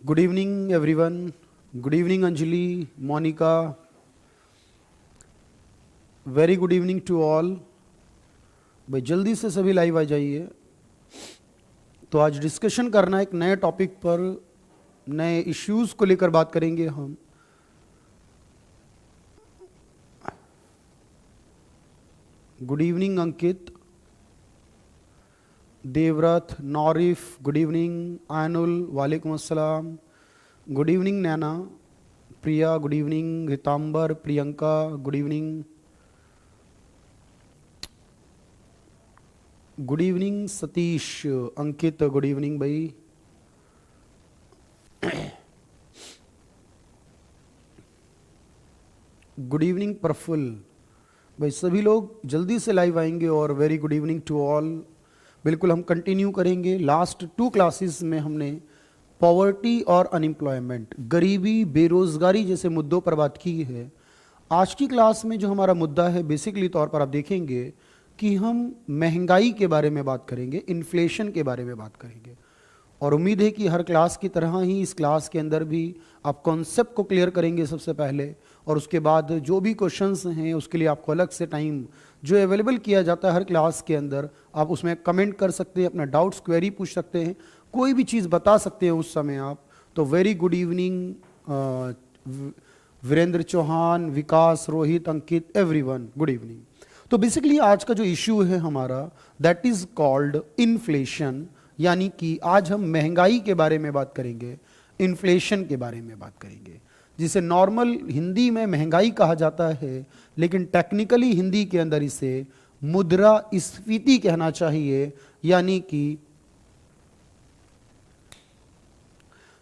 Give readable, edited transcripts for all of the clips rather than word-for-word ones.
Good evening everyone. Good evening Anjali, Monika. Very good evening to all. भाई जल्दी से सभी लाइव आ जाइए। तो आज डिस्कशन करना है एक नए टॉपिक पर, नए इश्यूज को लेकर बात करेंगे हम। Good evening Ankit, Devvrat, Naurif, good evening. Anul, वालेकुम अस्सलाम। Good evening Naina, Priya, good evening. Ritambar, Priyanka, good evening. Good evening Satish, Ankit, good evening भाई। Good evening Prafull. भाई सभी लोग जल्दी से लाइव आएंगे और very good evening to all. बिल्कुल हम कंटिन्यू करेंगे। लास्ट 2 क्लासेस में हमने पॉवर्टी और अनएम्प्लॉयमेंट, गरीबी, बेरोजगारी जैसे मुद्दों पर बात की है। आज की क्लास में जो हमारा मुद्दा है, बेसिकली तौर पर आप देखेंगे कि हम महंगाई के बारे में बात करेंगे, इन्फ्लेशन के बारे में बात करेंगे। और उम्मीद है कि हर क्लास की तरह ही इस क्लास के अंदर भी आप कॉन्सेप्ट को क्लियर करेंगे सबसे पहले, और उसके बाद जो भी क्वेश्चंस हैं उसके लिए आपको अलग से टाइम जो अवेलेबल किया जाता है हर क्लास के अंदर, आप उसमें कमेंट कर सकते हैं, अपना डाउट्स क्वेरी पूछ सकते हैं, कोई भी चीज़ बता सकते हैं उस समय आप। तो very good evening Virender Chauhan, Vikas, Rohit, Ankit, everyone, good evening. तो बेसिकली आज का जो इश्यू है हमारा, दैट इज कॉल्ड इन्फ्लेशन, यानी कि आज हम महंगाई के बारे में बात करेंगे, इन्फ्लेशन के बारे में बात करेंगे, जिसे नॉर्मल हिंदी में महंगाई कहा जाता है, लेकिन टेक्निकली हिंदी के अंदर इसे मुद्रास्फीति कहना चाहिए। यानी कि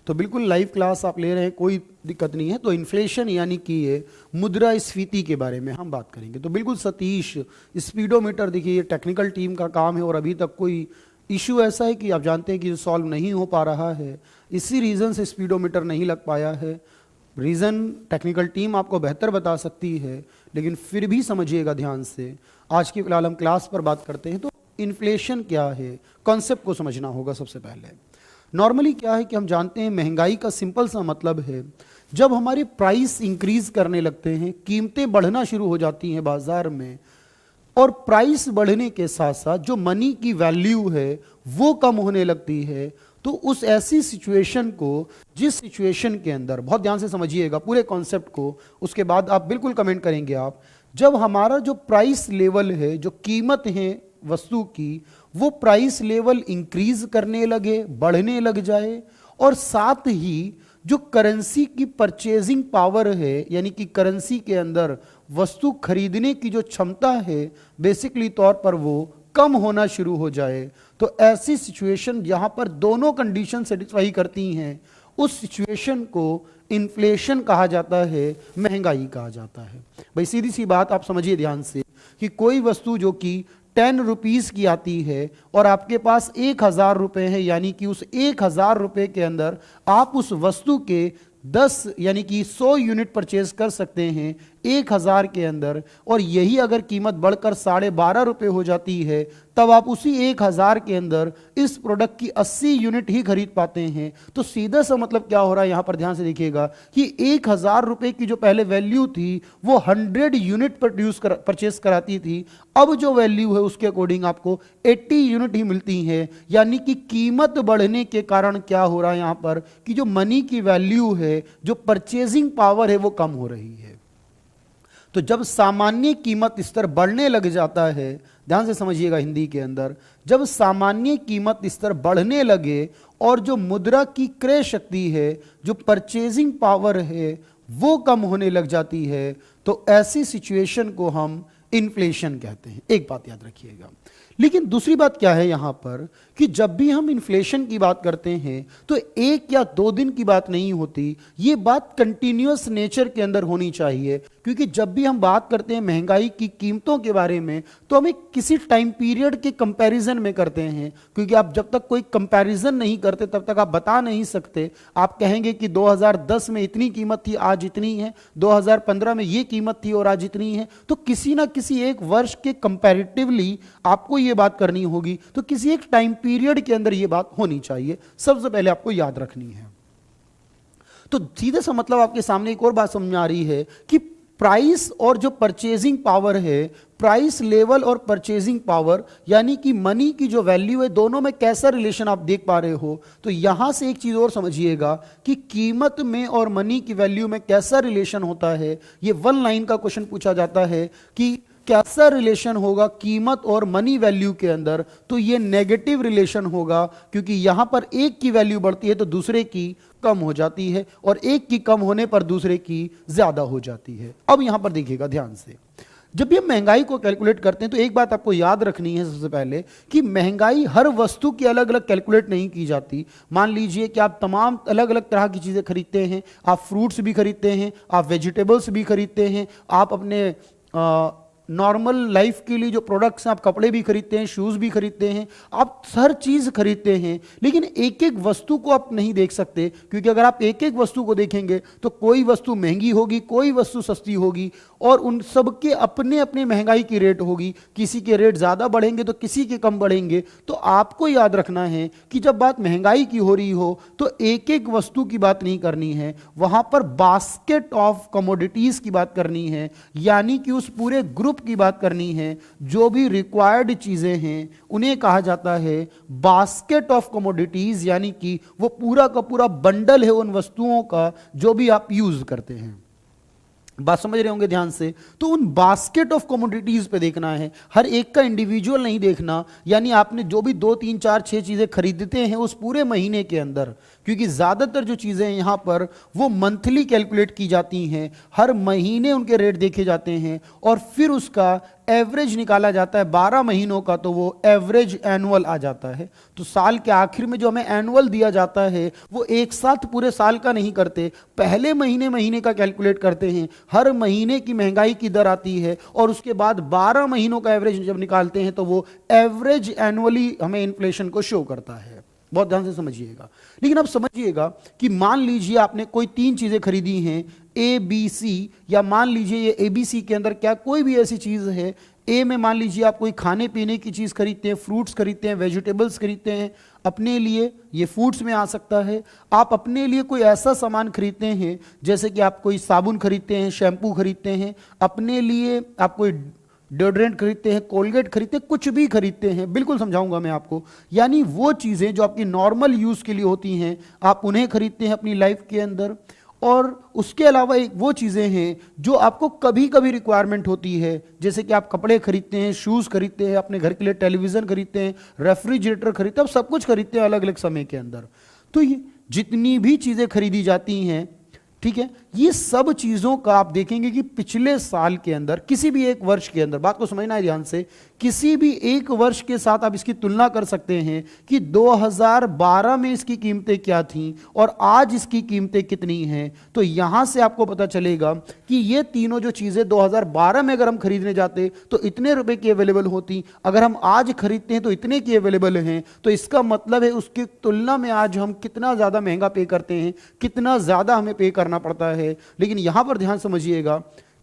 तो बिल्कुल लाइव क्लास आप ले रहे हैं, कोई दिक्कत नहीं है। तो इन्फ्लेशन यानी कि ये मुद्रास्फीति के बारे में हम बात करेंगे। तो बिल्कुल सतीश, स्पीडोमीटर देखिए, ये टेक्निकल टीम का काम है और अभी तक कोई इशू ऐसा है कि आप जानते हैं कि सॉल्व नहीं हो पा रहा है, इसी रीज़न से स्पीडोमीटर नहीं लग पाया है। रीज़न टेक्निकल टीम आपको बेहतर बता सकती है, लेकिन फिर भी समझिएगा ध्यान से। आज की फिलहाल हम क्लास पर बात करते हैं। तो इन्फ्लेशन क्या है, कॉन्सेप्ट को समझना होगा सबसे पहले। नॉर्मली क्या है कि हम जानते हैं महंगाई का सिंपल सा मतलब है जब हमारे प्राइस इंक्रीज करने लगते हैं, कीमतें बढ़ना शुरू हो जाती हैं बाजार में, और प्राइस बढ़ने के साथ साथ जो मनी की वैल्यू है वो कम होने लगती है। तो उस ऐसी सिचुएशन को, जिस सिचुएशन के अंदर, बहुत ध्यान से समझिएगा पूरे कॉन्सेप्ट को, उसके बाद आप बिल्कुल कमेंट करेंगे आप, जब हमारा जो प्राइस लेवल है, जो कीमत है वस्तु की, वो प्राइस लेवल इंक्रीज करने लगे, बढ़ने लग जाए, और साथ ही जो करेंसी की परचेजिंग पावर है, यानी कि करेंसी के अंदर वस्तु खरीदने की जो क्षमता है, बेसिकली तौर पर वो कम होना शुरू हो जाए। तो ऐसी सिचुएशन जहां पर दोनों कंडीशन सेटिस्फाई करती हैं, उस सिचुएशन को इन्फ्लेशन कहा जाता है, महंगाई कहा जाता है। भाई सीधी सी बात आप समझिए ध्यान से कि कोई वस्तु जो कि 10 रुपीज़ की आती है और आपके पास 1000 रुपये है, यानी कि उस 1000 रुपये के अंदर आप उस वस्तु के 10 यानी कि 100 यूनिट परचेज कर सकते हैं 1000 के अंदर, और यही अगर कीमत बढ़कर 12.5 रुपये हो जाती है, तब आप उसी 1000 के अंदर इस प्रोडक्ट की 80 यूनिट ही खरीद पाते हैं। तो सीधा सा मतलब क्या हो रहा है यहां पर, ध्यान से देखिएगा कि 1000 रुपये की जो पहले वैल्यू थी वो 100 यूनिट परचेज कराती थी, अब जो वैल्यू है उसके अकॉर्डिंग आपको 80 यूनिट ही मिलती है। यानी कि कीमत बढ़ने के कारण क्या हो रहा है यहां पर, कि जो मनी की वैल्यू है, जो परचेजिंग पावर है, वो कम हो रही है। तो जब सामान्य कीमत स्तर बढ़ने लग जाता है, ध्यान से समझिएगा हिंदी के अंदर, जब सामान्य कीमत स्तर बढ़ने लगे और जो मुद्रा की क्रय शक्ति है, जो परचेजिंग पावर है, वो कम होने लग जाती है, तो ऐसी सिचुएशन को हम इन्फ्लेशन कहते हैं। एक बात याद रखिएगा। लेकिन दूसरी बात क्या है यहां पर, कि जब भी हम इन्फ्लेशन की बात करते हैं तो 1 या 2 दिन की बात नहीं होती, ये बात कंटिन्यूअस नेचर के अंदर होनी चाहिए। क्योंकि जब भी हम बात करते हैं महंगाई की कीमतों के बारे में, तो हम एक किसी टाइम पीरियड के कंपैरिजन में करते हैं, क्योंकि आप जब तक कोई कंपैरिजन नहीं करते तब तक आप बता नहीं सकते। आप कहेंगे कि 2010 में इतनी कीमत थी, आज इतनी है, 2015 में ये कीमत थी और आज इतनी है। तो किसी ना किसी एक वर्ष के कंपैरेटिवली आपको ये बात करनी होगी, तो किसी एक टाइम पीरियड के अंदर ये बात होनी चाहिए, सबसे पहले आपको याद रखनी है। तो सीधे सा मतलब आपके सामने एक और बात समझ में आ रही है कि प्राइस और जो परचेजिंग पावर है, प्राइस लेवल और परचेजिंग पावर यानी कि मनी की जो वैल्यू है, दोनों में कैसा रिलेशन आप देख पा रहे हो। तो यहां से एक चीज और समझिएगा कि कीमत में और मनी की वैल्यू में कैसा रिलेशन होता है। ये 1 लाइन का क्वेश्चन पूछा जाता है कि कैसा रिलेशन होगा कीमत और मनी वैल्यू के अंदर। तो ये नेगेटिव रिलेशन होगा, क्योंकि यहां पर एक की वैल्यू बढ़ती है तो दूसरे की कम हो जाती है, और एक की कम होने पर दूसरे की ज्यादा हो जाती है। अब यहां पर देखिएगा ध्यान से, जब भी हम महंगाई को कैलकुलेट करते हैं तो एक बात आपको याद रखनी है सबसे पहले कि महंगाई हर वस्तु की अलग अलग कैलकुलेट नहीं की जाती। मान लीजिए कि आप तमाम अलग अलग तरह की चीजें खरीदते हैं, आप फ्रूट्स भी खरीदते हैं, आप वेजिटेबल्स भी खरीदते हैं, आप अपने नॉर्मल लाइफ के लिए जो प्रोडक्ट्स हैं, आप कपड़े भी खरीदते हैं, शूज भी खरीदते हैं, आप हर चीज खरीदते हैं। लेकिन एक एक वस्तु को आप नहीं देख सकते, क्योंकि अगर आप एक एक वस्तु को देखेंगे तो कोई वस्तु महंगी होगी, कोई वस्तु सस्ती होगी, और उन सब के अपने अपने महंगाई की रेट होगी। किसी के रेट ज्यादा बढ़ेंगे तो किसी के कम बढ़ेंगे। तो आपको याद रखना है कि जब बात महंगाई की हो रही हो तो एक एक वस्तु की बात नहीं करनी है, वहां पर बास्केट ऑफ कमोडिटीज की बात करनी है, यानी कि उस पूरे ग्रुप की बात करनी है। जो भी रिक्वायर्ड चीजें हैं उन्हें कहा जाता है बास्केट ऑफ कमोडिटीज, यानी कि वो पूरा का पूरा बंडल है उन वस्तुओं का जो भी आप यूज करते हैं। बात समझ रहे होंगे ध्यान से। तो उन बास्केट ऑफ कमोडिटीज पे देखना है, हर एक का इंडिविजुअल नहीं देखना। यानी आपने जो भी 2 3 4 6 चीजें खरीदते हैं उस पूरे महीने के अंदर, क्योंकि ज्यादातर जो चीजें यहां पर वो मंथली कैलकुलेट की जाती हैं, हर महीने उनके रेट देखे जाते हैं और फिर उसका एवरेज निकाला जाता है 12 महीनों का, तो वो एवरेज एनुअल आ जाता है। तो साल के आखिर में जो हमें एनुअल दिया जाता है वो एक साथ पूरे साल का नहीं करते, पहले महीने महीने का कैलकुलेट करते हैं। हर महीने की महंगाई की दर आती है और उसके बाद 12 महीनों का एवरेज जब निकालते हैं तो वो एवरेज एनुअली हमें इन्फ्लेशन को शो करता है। बहुत ध्यान से समझिएगा। लेकिन अब समझिएगा कि मान लीजिए आपने कोई 3 चीजें खरीदी हैं ए बी सी, या मान लीजिए ये ए बी सी के अंदर क्या कोई भी ऐसी चीज है। ए में मान लीजिए आप कोई खाने पीने की चीज खरीदते हैं, फ्रूट्स खरीदते हैं, वेजिटेबल्स खरीदते हैं अपने लिए, ये फूड्स में आ सकता है। आप अपने लिए कोई ऐसा सामान खरीदते हैं जैसे कि आप कोई साबुन खरीदते हैं, शैम्पू खरीदते हैं, अपने लिए आप कोई डिओड्रेंट खरीदते हैं, कोलगेट खरीदते हैं, कुछ भी खरीदते हैं, बिल्कुल समझाऊंगा मैं आपको। यानी वो चीजें जो आपकी नॉर्मल यूज के लिए होती हैं आप उन्हें खरीदते हैं अपनी लाइफ के अंदर। और उसके अलावा एक वो चीजें हैं जो आपको कभी कभी रिक्वायरमेंट होती है, जैसे कि आप कपड़े खरीदते हैं, शूज खरीदते हैं, अपने घर के लिए टेलीविजन खरीदते हैं, रेफ्रिजरेटर खरीदते हैं, आप सब कुछ खरीदते हैं अलग अलग समय के अंदर। तो ये जितनी भी चीजें खरीदी जाती हैं, ठीक है, ये सब चीजों का आप देखेंगे कि पिछले साल के अंदर, किसी भी एक वर्ष के अंदर, बात को समझना है ध्यान से, किसी भी एक वर्ष के साथ आप इसकी तुलना कर सकते हैं कि 2012 में इसकी कीमतें क्या थीं और आज इसकी कीमतें कितनी हैं। तो यहां से आपको पता चलेगा कि ये तीनों जो चीजें 2012 में अगर हम खरीदने जाते तो इतने रुपए की अवेलेबल होती, अगर हम आज खरीदते हैं तो इतने की अवेलेबल हैं। तो इसका मतलब है उसकी तुलना में आज हम कितना ज्यादा महंगा पे करते हैं, कितना ज्यादा हमें पे करना पड़ता है। लेकिन यहां पर ध्यान समझिएगा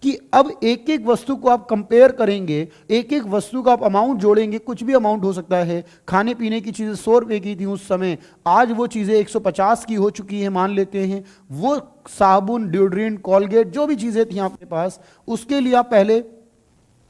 कि अब एक एक वस्तु को आप कंपेयर करेंगे, एक एक वस्तु का आप अमाउंट जोड़ेंगे, कुछ भी अमाउंट हो सकता है। खाने पीने की चीजें 100 रुपए की थी उस समय, आज वो चीजें 150 की हो चुकी है मान लेते हैं। वो साबुन, डिओड्रेंट, कोलगेट जो भी चीजें थी आपके पास, उसके लिए आप पहले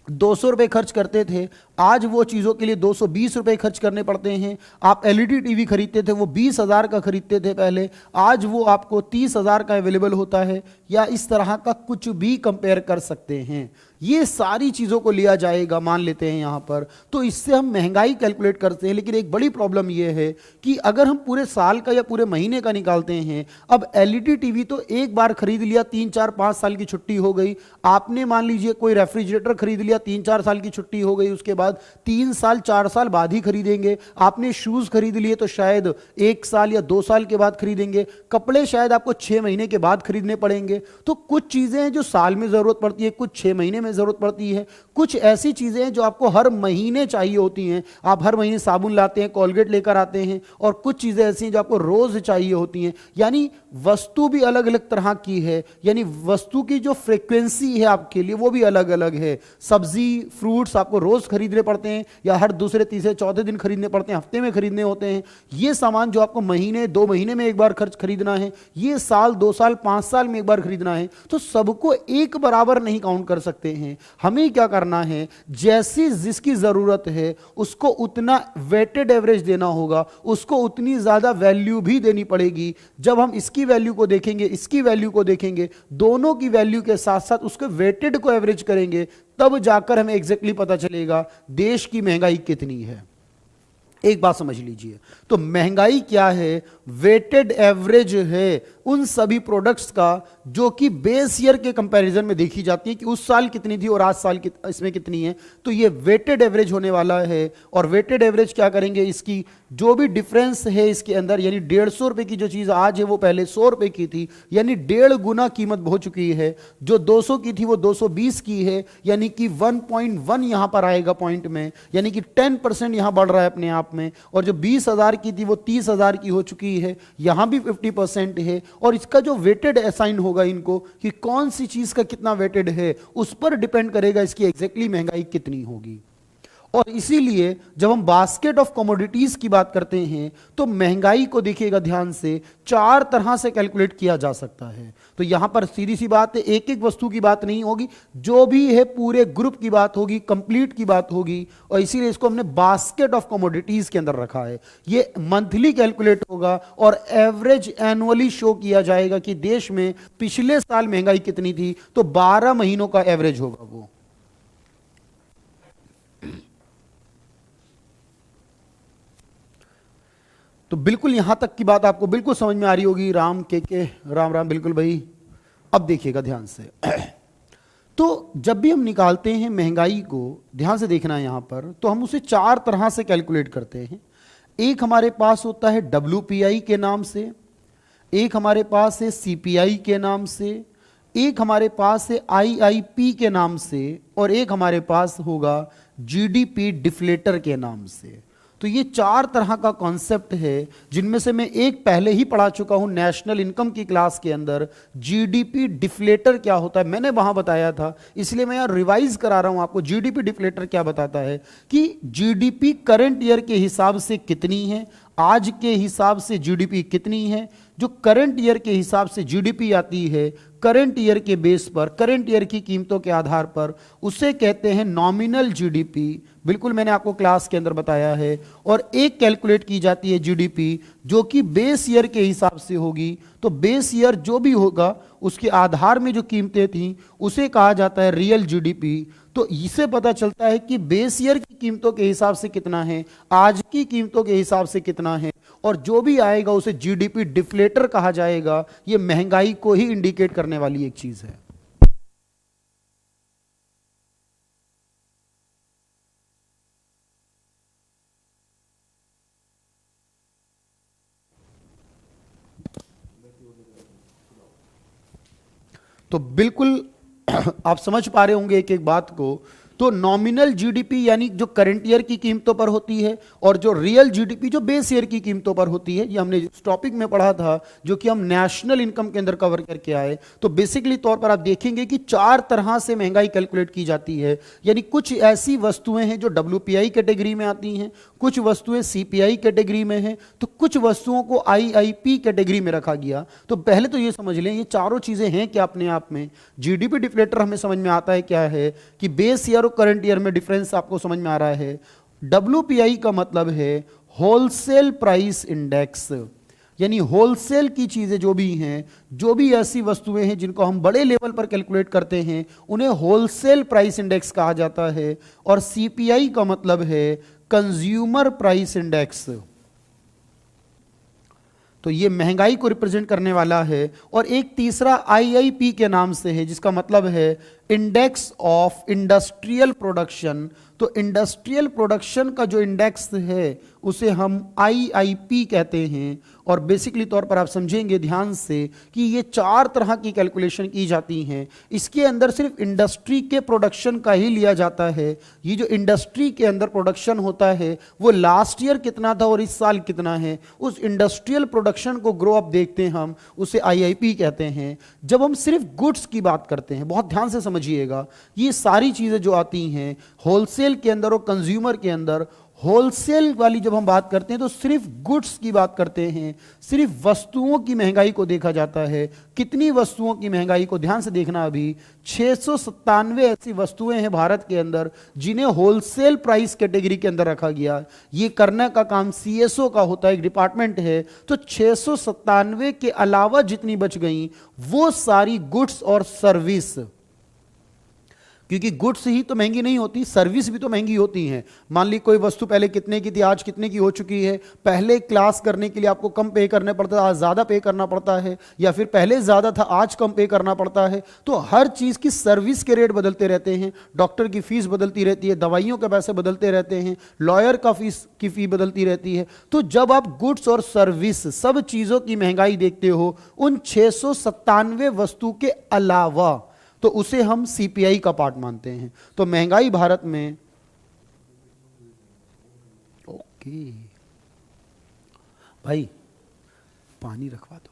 200 रुपए खर्च करते थे, आज वो चीज़ों के लिए 220 रुपए खर्च करने पड़ते हैं। आप एलईडी टीवी खरीदते थे, वो 20,000 का खरीदते थे पहले, आज वो आपको 30,000 का अवेलेबल होता है। या इस तरह का कुछ भी कंपेयर कर सकते हैं। ये सारी चीज़ों को लिया जाएगा मान लेते हैं यहाँ पर, तो इससे हम महंगाई कैलकुलेट करते हैं। लेकिन एक बड़ी प्रॉब्लम ये है कि अगर हम पूरे साल का या पूरे महीने का निकालते हैं, अब एलईडी टीवी तो एक बार खरीद लिया, 3 4 5 साल की छुट्टी हो गई। आपने मान लीजिए कोई रेफ्रिजरेटर खरीद लिया, 3 4 साल की छुट्टी हो गई, उसके बाद 3 साल 4 साल बाद ही खरीदेंगे। आपने शूज खरीद लिए तो शायद 1 साल या 2 साल के बाद खरीदेंगे। कपड़े शायद आपको 6 महीने के बाद खरीदने पड़ेंगे। तो कुछ चीजें हैं जो साल में जरूरत पड़ती है, कुछ 6 महीने में जरूरत पड़ती है, कुछ ऐसी चीजें हैं जो आपको हर महीने चाहिए होती हैं। आप हर महीने साबुन लाते हैं, कोलगेट लेकर आते हैं, और कुछ चीजें ऐसी हैं जो आपको रोज चाहिए होती हैं। यानी वस्तु भी अलग अलग तरह की है, यानी वस्तु की जो फ्रीक्वेंसी है आपके लिए वो भी अलग अलग है। सब्जी फ्रूट्स आपको रोज खरीदने खरीदने पड़ते हैं या हर दूसरे तीसरे चौथे दिन खरीदने पड़ते हैं, हफ्ते में खरीदने होते हैं। ये सामान जो आपको महीने 2 महीने में एक बार खर्च खरीदना है, ये साल 2 साल 5 साल में एक बार खरीदना है, तो सबको एक बराबर नहीं काउंट कर सकते हैं। हमें क्या करना है, जैसी जिसकी जरूरत है उसको उतना वेटेड एवरेज देना होगा, उसको उतनी ज्यादा वैल्यू भी देनी पड़ेगी। जब हम इसकी वैल्यू को देखेंगे, इसकी वैल्यू को देखेंगे, दोनों की वैल्यू के साथ साथ उसके वेटेड को एवरेज करेंगे, तब जाकर हमें एग्जैक्टली पता चलेगा देश की महंगाई कितनी है। एक बात समझ लीजिए, तो महंगाई क्या है, वेटेड एवरेज है उन सभी प्रोडक्ट्स का जो कि बेस ईयर के कंपैरिजन में देखी जाती है कि उस साल कितनी थी और आज साल इसमें कितनी है। तो ये वेटेड एवरेज होने वाला है। और वेटेड एवरेज क्या करेंगे, इसकी जो भी डिफरेंस है इसके अंदर, यानी 150 रुपए की जो चीज आज है वो पहले 100 रुपए की थी, यानी 1.5 गुना कीमत हो चुकी है। जो 200 की थी वो 220 की है, यानी कि 1.1 यहां पर आएगा पॉइंट में, यानी कि 10% यहां बढ़ रहा है अपने आप में। और जो 20,000 की थी वो 30,000 की हो चुकी है, यहां भी 50% है। और इसका जो वेटेड असाइन होगा इनको कि कौन सी चीज का कितना वेटेड है, उस पर डिपेंड करेगा इसकी एग्जैक्टली महंगाई कितनी होगी। और इसीलिए जब हम बास्केट ऑफ कमोडिटीज की बात करते हैं तो महंगाई को देखिएगा ध्यान से, 4 तरह से कैलकुलेट किया जा सकता है। तो यहां पर सीधी सी बात है, एक एक वस्तु की बात नहीं होगी, जो भी है पूरे ग्रुप की बात होगी, कंप्लीट की बात होगी। और इसीलिए इसको हमने बास्केट ऑफ कमोडिटीज के अंदर रखा है। ये मंथली कैलकुलेट होगा और एवरेज एनुअली शो किया जाएगा कि देश में पिछले साल महंगाई कितनी थी, तो 12 महीनों का एवरेज होगा वो। तो बिल्कुल यहां तक की बात आपको बिल्कुल समझ में आ रही होगी। राम के राम राम, बिल्कुल भाई। अब देखिएगा ध्यान से तो जब भी हम निकालते हैं महंगाई को, ध्यान से देखना है यहां पर, तो हम उसे 4 तरह से कैलकुलेट करते हैं। एक हमारे पास होता है WPI के नाम से, एक हमारे पास है CPI के नाम से, एक हमारे पास है IIP के नाम से, और एक हमारे पास होगा GDP डिफ्लेटर के नाम से। तो ये 4 तरह का कॉन्सेप्ट है, जिनमें से मैं एक पहले ही पढ़ा चुका हूं नेशनल इनकम की क्लास के अंदर। GDP डिफ्लेटर क्या होता है मैंने वहां बताया था, इसलिए मैं यहां रिवाइज करा रहा हूं आपको। GDP डिफ्लेटर क्या बताता है कि GDP करंट ईयर के हिसाब से कितनी है, आज के हिसाब से GDP कितनी है। जो करंट ईयर के हिसाब से GDP आती है, करंट ईयर के बेस पर, करंट ईयर की कीमतों के आधार पर, उसे कहते हैं नॉमिनल GDP। बिल्कुल मैंने आपको क्लास के अंदर बताया है। और एक कैलकुलेट की जाती है GDP जो कि बेस ईयर के हिसाब से होगी। तो बेस ईयर जो भी होगा उसके आधार में जो कीमतें थी उसे कहा जाता है रियल GDP। तो इससे पता चलता है कि बेस ईयर की कीमतों के हिसाब से कितना है, आज की कीमतों के हिसाब से कितना है, और जो भी आएगा उसे GDP डिफ्लेटर कहा जाएगा। ये महंगाई को ही इंडिकेट करने वाली एक चीज है। तो बिल्कुल आप समझ पा रहे होंगे एक एक बात को। तो नॉमिनल GDP यानी जो करंट ईयर की कीमतों पर होती है, और जो रियल GDP जो बेस ईयर की कीमतों पर होती है। ये हमने इस टॉपिक में पढ़ा था जो कि हम नेशनल इनकम के अंदर कवर करके आए। तो बेसिकली तौर पर आप देखेंगे कि 4 तरह से महंगाई कैलकुलेट की जाती है। यानी कुछ ऐसी वस्तुएं हैं जो WPI कैटेगरी में आती हैं, कुछ वस्तुएं CPI कैटेगरी में हैं, तो कुछ वस्तुओं को IIP कैटेगरी में रखा गया। तो पहले तो ये समझ लें ये चारों चीजें हैं क्या अपने आप में। GDP डिफ्लेटर हमें समझ में आता है क्या है कि बेस ईयर और करंट ईयर में डिफरेंस आपको समझ में आ रहा है। WPI का मतलब है होलसेल प्राइस इंडेक्स, यानी होलसेल की चीजें जो भी हैं, जो भी ऐसी वस्तुएं हैं जिनको हम बड़े लेवल पर कैलकुलेट करते हैं, उन्हें होलसेल प्राइस इंडेक्स कहा जाता है। और CPI का मतलब है कंज्यूमर प्राइस इंडेक्स। तो ये महंगाई को रिप्रेजेंट करने वाला है। और एक तीसरा IIP के नाम से है, जिसका मतलब है इंडेक्स ऑफ इंडस्ट्रियल प्रोडक्शन। तो इंडस्ट्रियल प्रोडक्शन का जो इंडेक्स है उसे हम IIP कहते हैं। और बेसिकली तौर पर आप समझेंगे ध्यान से कि ये 4 तरह की कैलकुलेशन की जाती हैं। इसके अंदर सिर्फ इंडस्ट्री के प्रोडक्शन का ही लिया जाता है। ये जो इंडस्ट्री के अंदर प्रोडक्शन होता है वो लास्ट ईयर कितना था और इस साल कितना है, उस इंडस्ट्रियल प्रोडक्शन को ग्रो अप देखते हैं हम, उसे IIP कहते हैं। जब हम सिर्फ गुड्स की बात करते हैं, बहुत ध्यान से समझिएगा, ये सारी चीजें जो आती हैं होलसेल होलसेल के अंदर और कंज्यूमर के अंदर, होलसेल वाली जब हम बात करते हैं तो सिर्फ गुड्स की बात करते हैं, सिर्फ वस्तुओं की महंगाई को देखा जाता है। कितनी वस्तुओं की महंगाई को ध्यान से देखना, अभी 697 ऐसी वस्तुएं हैं भारत के अंदर जिन्हें होलसेल प्राइस कैटेगरी के अंदर रखा गया। ये करने का काम सीएसओ का होता है, एक डिपार्टमेंट है। तो 697 के अलावा जितनी बच गई वो सारी गुड्स और सर्विस, क्योंकि गुड्स ही तो महंगी नहीं होती, सर्विस भी तो महंगी होती हैं। मान ली कोई वस्तु पहले कितने की थी, आज कितने की हो चुकी है। पहले क्लास करने के लिए आपको कम पे करने पड़ता था, आज ज़्यादा पे करना पड़ता है, या फिर पहले ज़्यादा था आज कम पे करना पड़ता है। तो हर चीज़ की सर्विस के रेट बदलते रहते हैं, डॉक्टर की फीस बदलती रहती है, दवाइयों के पैसे बदलते रहते हैं, लॉयर का फीस की फी बदलती रहती है। तो जब आप गुड्स और सर्विस सब चीज़ों की महंगाई देखते हो उन 697 वस्तु के अलावा, तो उसे हम सीपीआई का पार्ट मानते हैं। तो महंगाई भारत में, ओके भाई पानी रखवा दो,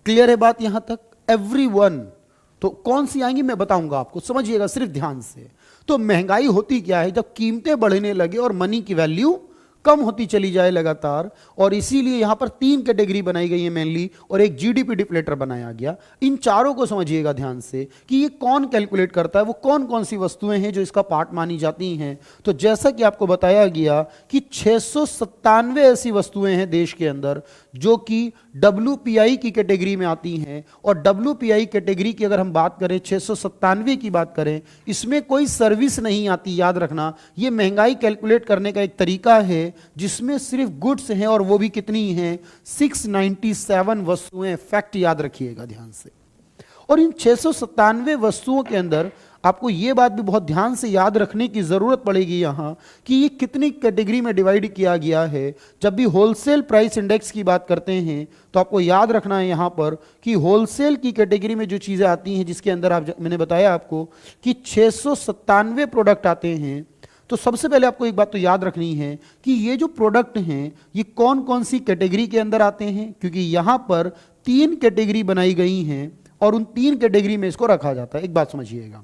क्लियर है बात यहां तक एवरीवन? तो कौन सी आएंगी मैं बताऊंगा आपको, समझिएगा सिर्फ ध्यान से। तो महंगाई होती क्या है, जब कीमतें बढ़ने लगे और मनी की वैल्यू कम होती चली जाए लगातार, और इसीलिए यहां पर 3 कैटेगरी बनाई गई है मेनली, और एक जीडीपी डिफ्लेटर बनाया गया। इन चारों को समझिएगा ध्यान से कि ये कौन कैलकुलेट करता है, वो कौन कौन सी वस्तुएं हैं जो इसका पार्ट मानी जाती हैं। तो जैसा कि आपको बताया गया कि 697 ऐसी वस्तुएं हैं देश के अंदर जो कि WPI की कैटेगरी में आती हैं, और WPI कैटेगरी की अगर हम बात करें, 697 की बात करें, इसमें कोई सर्विस नहीं आती। याद रखना, ये महंगाई कैलकुलेट करने का एक तरीका है जिसमें सिर्फ गुड्स हैं, और वो भी कितनी हैं, 697 वस्तुएं। फैक्ट याद रखिएगा ध्यान से। और इन 697 वस्तुओं के अंदर आपको यह बात भी बहुत ध्यान से याद रखने की जरूरत पड़ेगी यहां कि ये कितनी कैटेगरी में डिवाइड किया गया है। जब भी होलसेल प्राइस इंडेक्स की बात करते हैं तो आपको याद रखना है यहां पर कि होलसेल की कैटेगरी में जो चीजें आती हैं, जिसके अंदर मैंने बताया आपको कि 697 प्रोडक्ट आते हैं। तो सबसे पहले आपको एक बात तो याद रखनी है कि ये जो प्रोडक्ट हैं ये कौन कौन सी कैटेगरी के अंदर आते हैं, क्योंकि यहां पर 3 कैटेगरी बनाई गई हैं और उन 3 कैटेगरी में इसको रखा जाता है। एक बात समझिएगा।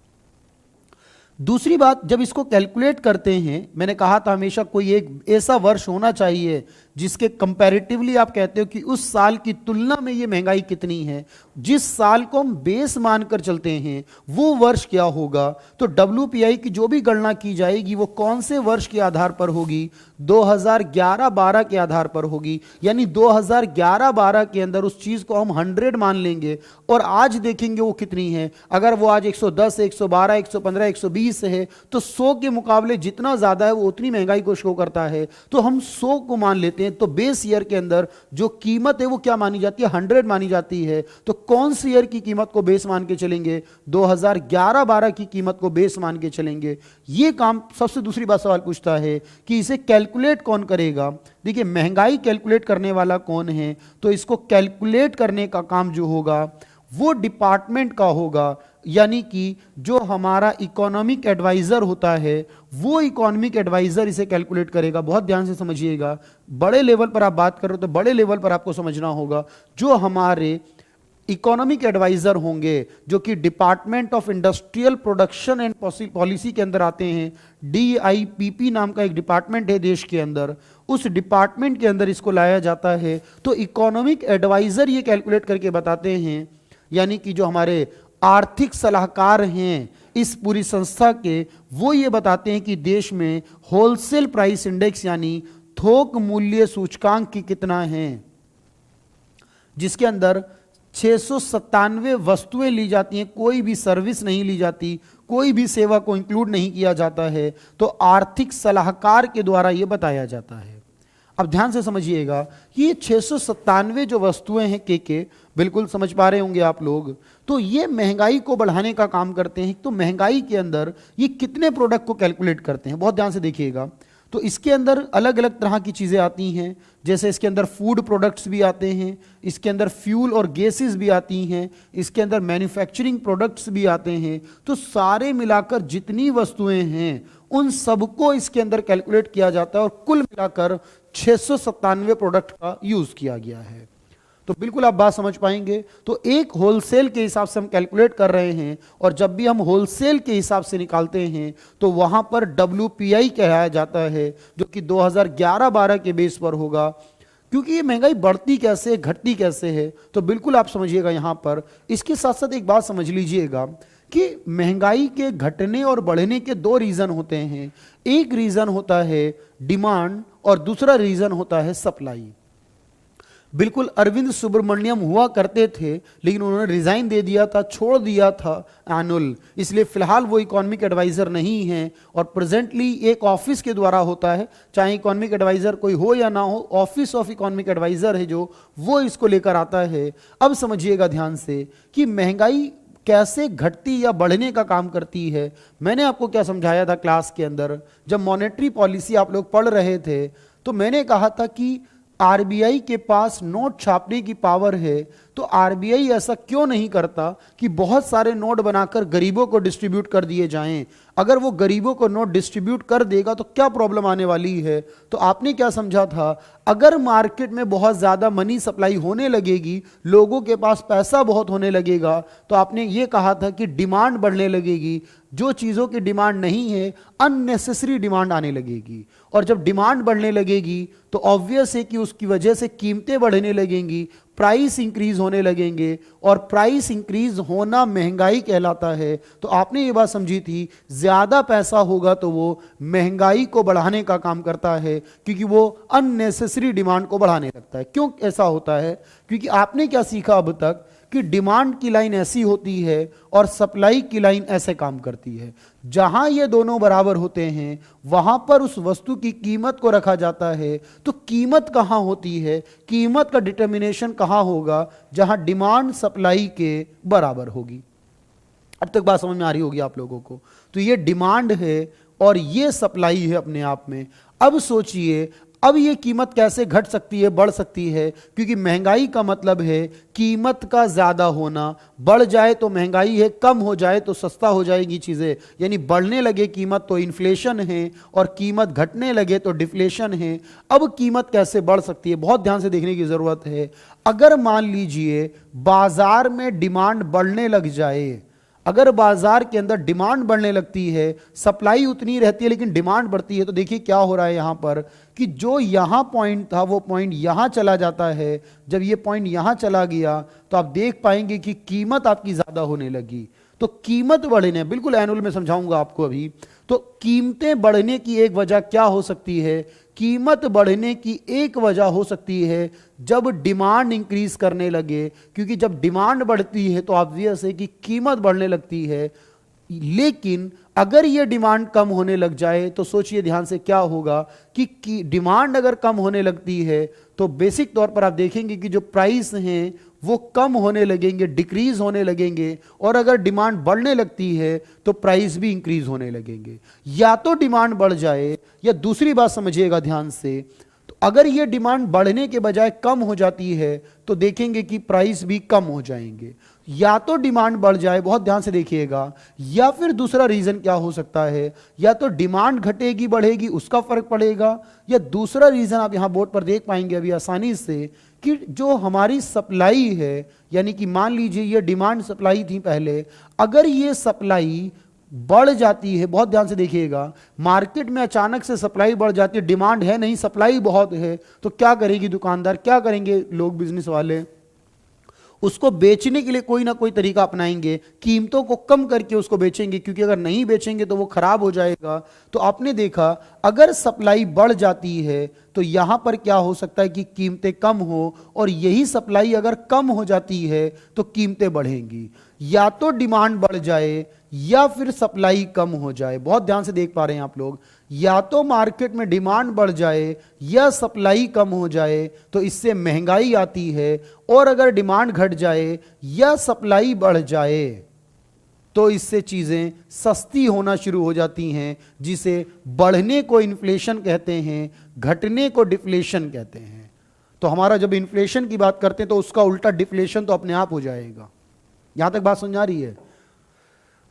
दूसरी बात, जब इसको कैलकुलेट करते हैं, मैंने कहा था हमेशा कोई एक ऐसा वर्ष होना चाहिए जिसके कंपैरेटिवली आप कहते हो कि उस साल की तुलना में ये महंगाई कितनी है। जिस साल को हम बेस मानकर चलते हैं वो वर्ष क्या होगा। तो WPI की जो भी गणना की जाएगी वो कौन से वर्ष के आधार पर होगी, 2011-12 के आधार पर होगी। यानी 2011-12 के अंदर उस चीज को हम 100 मान लेंगे और आज देखेंगे वो कितनी है। अगर वो आज 110, 112, 115, 120 है तो 100 के मुकाबले जितना ज्यादा है वो उतनी महंगाई को शो करता है। तो हम 100 को मान लेते हैं। तो बेस ईयर के अंदर जो कीमत है वो क्या मानी जाती है, 100 मानी जाती है। तो कौन सी ईयर की कीमत को बेस मान के चलेंगे, 2011-12 की कीमत को बेस मान के चलेंगे। ये काम सबसे दूसरी बात सवाल पूछता है कि इसे कैलकुलेट कौन करेगा। देखिए महंगाई कैलकुलेट करने वाला कौन है, तो इसको कैलकुलेट करने का काम जो होगा वो डिपार्टमेंट का होगा। यानी कि जो हमारा इकोनॉमिक एडवाइजर होता है वो इकोनॉमिक एडवाइजर इसे कैलकुलेट करेगा। बहुत ध्यान से समझिएगा, बड़े लेवल पर आप बात कर रहे हो तो बड़े लेवल पर आपको समझना होगा। जो हमारे इकोनॉमिक एडवाइजर होंगे जो कि department of industrial production and policy के अंदर आते हैं, DIPP नाम का एक डिपार्टमेंट है देश के अंदर, उस डिपार्टमेंट के अंदर इसको लाया जाता है। तो इकोनॉमिक एडवाइजर ये कैलकुलेट करके बताते हैं, यानी कि जो हमारे आर्थिक सलाहकार हैं इस पूरी संस्था के, वो ये बताते हैं कि देश में होलसेल प्राइस इंडेक्स यानी थोक मूल्य सूचकांक की कितना है, जिसके अंदर 697 वस्तुएं ली जाती हैं, कोई भी सर्विस नहीं ली जाती, कोई भी सेवा को इंक्लूड नहीं किया जाता है। तो आर्थिक सलाहकार के द्वारा यह बताया जाता है। अब ध्यान से समझिएगा कि ये 697 जो वस्तुएं हैं के बिल्कुल समझ पा रहे होंगे आप लोग, तो ये महंगाई को बढ़ाने का काम करते हैं। तो महंगाई के अंदर ये कितने प्रोडक्ट को कैलकुलेट करते हैं, बहुत ध्यान से देखिएगा। तो इसके अंदर अलग अलग तरह की चीज़ें आती हैं, जैसे इसके अंदर फूड प्रोडक्ट्स भी आते हैं, इसके अंदर फ्यूल और गैसेस भी आती हैं, इसके अंदर मैन्युफैक्चरिंग प्रोडक्ट्स भी आते हैं। तो सारे मिलाकर जितनी वस्तुएं हैं उन सबको इसके अंदर कैलकुलेट किया जाता है और कुल मिलाकर 697 प्रोडक्ट का यूज किया गया है। तो बिल्कुल आप बात समझ पाएंगे। तो एक होलसेल के हिसाब से हम कैलकुलेट कर रहे हैं, और जब भी हम होलसेल के हिसाब से निकालते हैं तो वहां पर WPI कहलाया जाता है, जो कि 2011-12 के बेस पर होगा। क्योंकि ये महंगाई बढ़ती कैसे, घटती कैसे है, तो बिल्कुल आप समझिएगा यहां पर। इसके साथ साथ एक बात समझ लीजिएगा कि महंगाई के घटने और बढ़ने के दो रीजन होते हैं। एक रीजन होता है डिमांड और दूसरा रीजन होता है सप्लाई। बिल्कुल अरविंद सुब्रमण्यम हुआ करते थे, लेकिन उन्होंने रिजाइन दे दिया था, छोड़ दिया था एनुअल, इसलिए फिलहाल वो इकोनॉमिक एडवाइजर नहीं है। और प्रेजेंटली एक ऑफिस के द्वारा होता है, चाहे इकोनॉमिक एडवाइजर कोई हो या ना हो, ऑफिस ऑफ इकोनॉमिक एडवाइजर है जो, वो इसको लेकर आता है। अब समझिएगा ध्यान से कि महंगाई कैसे घटती या बढ़ने का काम करती है। मैंने आपको क्या समझाया था क्लास के अंदर, जब मॉनेटरी पॉलिसी आप लोग पढ़ रहे थे, तो मैंने कहा था कि आरबीआई के पास नोट छापने की पावर है, तो आरबीआई ऐसा क्यों नहीं करता कि बहुत सारे नोट बनाकर गरीबों को डिस्ट्रीब्यूट कर दिए जाएं। अगर वो गरीबों को नोट डिस्ट्रीब्यूट कर देगा तो क्या प्रॉब्लम आने वाली है। तो आपने क्या समझा था, अगर मार्केट में बहुत ज्यादा मनी सप्लाई होने लगेगी, लोगों के पास पैसा बहुत होने लगेगा, तो आपने ये कहा था कि डिमांड बढ़ने लगेगी। जो चीजों की डिमांड नहीं है, अननेसेसरी डिमांड आने लगेगी, और जब डिमांड बढ़ने लगेगी तो ऑब्वियस है कि उसकी वजह से कीमतें बढ़ने लगेंगी, प्राइस इंक्रीज होने लगेंगे, और प्राइस इंक्रीज होना महंगाई कहलाता है। तो आपने ये बात समझी थी, ज्यादा पैसा होगा तो वो महंगाई को बढ़ाने का काम करता है, क्योंकि वो अननेसेसरी डिमांड को बढ़ाने लगता है। क्यों ऐसा होता है? क्योंकि आपने क्या सीखा अब तक कि डिमांड की लाइन ऐसी होती है और सप्लाई की लाइन ऐसे काम करती है। जहां ये दोनों बराबर होते हैं वहां पर उस वस्तु की कीमत को रखा जाता है। तो कीमत कहां होती है, कीमत का डिटर्मिनेशन कहां होगा? जहां डिमांड सप्लाई के बराबर होगी। अब तक बात समझ में आ रही होगी आप लोगों को। तो ये डिमांड है और ये सप्लाई है अपने आप में। अब सोचिए, अब ये कीमत कैसे घट सकती है, बढ़ सकती है? क्योंकि महंगाई का मतलब है कीमत का ज्यादा होना। बढ़ जाए तो महंगाई है, कम हो जाए तो सस्ता हो जाएगी चीजें। यानी बढ़ने लगे कीमत तो इन्फ्लेशन है, और कीमत घटने लगे तो डिफ्लेशन है। अब कीमत कैसे बढ़ सकती है, बहुत ध्यान से देखने की जरूरत है। अगर मान लीजिए बाजार में डिमांड बढ़ने लग जाए, अगर बाजार के अंदर डिमांड बढ़ने लगती है, सप्लाई उतनी रहती है लेकिन डिमांड बढ़ती है, तो देखिए क्या हो रहा है यहां पर कि जो यहां पॉइंट था वो पॉइंट यहां चला जाता है। जब ये पॉइंट यहां चला गया तो आप देख पाएंगे कि कीमत आपकी ज्यादा होने लगी। तो कीमत बढ़ने, बिल्कुल एनुअल में समझाऊंगा आपको अभी। तो कीमतें बढ़ने की एक वजह क्या हो सकती है? कीमत बढ़ने की एक वजह हो सकती है जब डिमांड इंक्रीज करने लगे, क्योंकि जब डिमांड बढ़ती है तो ऑब्वियस है कि कीमत बढ़ने लगती है। लेकिन अगर ये डिमांड कम होने लग जाए तो सोचिए ध्यान से क्या होगा कि डिमांड अगर कम होने लगती है तो बेसिक तौर पर आप देखेंगे कि जो प्राइस हैं वो कम होने लगेंगे, डिक्रीज होने लगेंगे। और अगर डिमांड बढ़ने लगती है तो प्राइस भी इंक्रीज होने लगेंगे। या तो डिमांड बढ़ जाए, या दूसरी बात समझिएगा ध्यान से, तो अगर ये डिमांड बढ़ने के बजाय कम हो जाती है तो देखेंगे कि प्राइस भी कम हो जाएंगे। या तो डिमांड बढ़ जाए, बहुत ध्यान से देखिएगा, या फिर दूसरा रीजन क्या हो सकता है, या तो डिमांड घटेगी बढ़ेगी उसका फर्क पड़ेगा, या दूसरा रीजन आप यहां बोर्ड पर देख पाएंगे अभी आसानी से कि जो हमारी सप्लाई है, यानी कि मान लीजिए ये डिमांड सप्लाई थी पहले, अगर ये सप्लाई बढ़ जाती है, बहुत ध्यान से देखिएगा, मार्केट में अचानक से सप्लाई बढ़ जाती है, डिमांड है नहीं सप्लाई बहुत है, तो क्या करेगी दुकानदार, क्या करेंगे लोग, बिजनेस वाले? उसको बेचने के लिए कोई ना कोई तरीका अपनाएंगे, कीमतों को कम करके उसको बेचेंगे, क्योंकि अगर नहीं बेचेंगे तो वो खराब हो जाएगा। तो आपने देखा अगर सप्लाई बढ़ जाती है तो यहां पर क्या हो सकता है कि कीमतें कम हो, और यही सप्लाई अगर कम हो जाती है तो कीमतें बढ़ेंगी। या तो डिमांड बढ़ जाए या फिर सप्लाई कम हो जाए। बहुत ध्यान से देख पा रहे हैं आप लोग, या तो मार्केट में डिमांड बढ़ जाए या सप्लाई कम हो जाए तो इससे महंगाई आती है, और अगर डिमांड घट जाए या सप्लाई बढ़ जाए तो इससे चीजें सस्ती होना शुरू हो जाती हैं, जिसे बढ़ने को इन्फ्लेशन कहते हैं, घटने को डिफ्लेशन कहते हैं। तो हमारा जब इन्फ्लेशन की बात करते हैं तो उसका उल्टा डिफ्लेशन तो अपने आप हो जाएगा। यहां तक बात समझ आ रही है?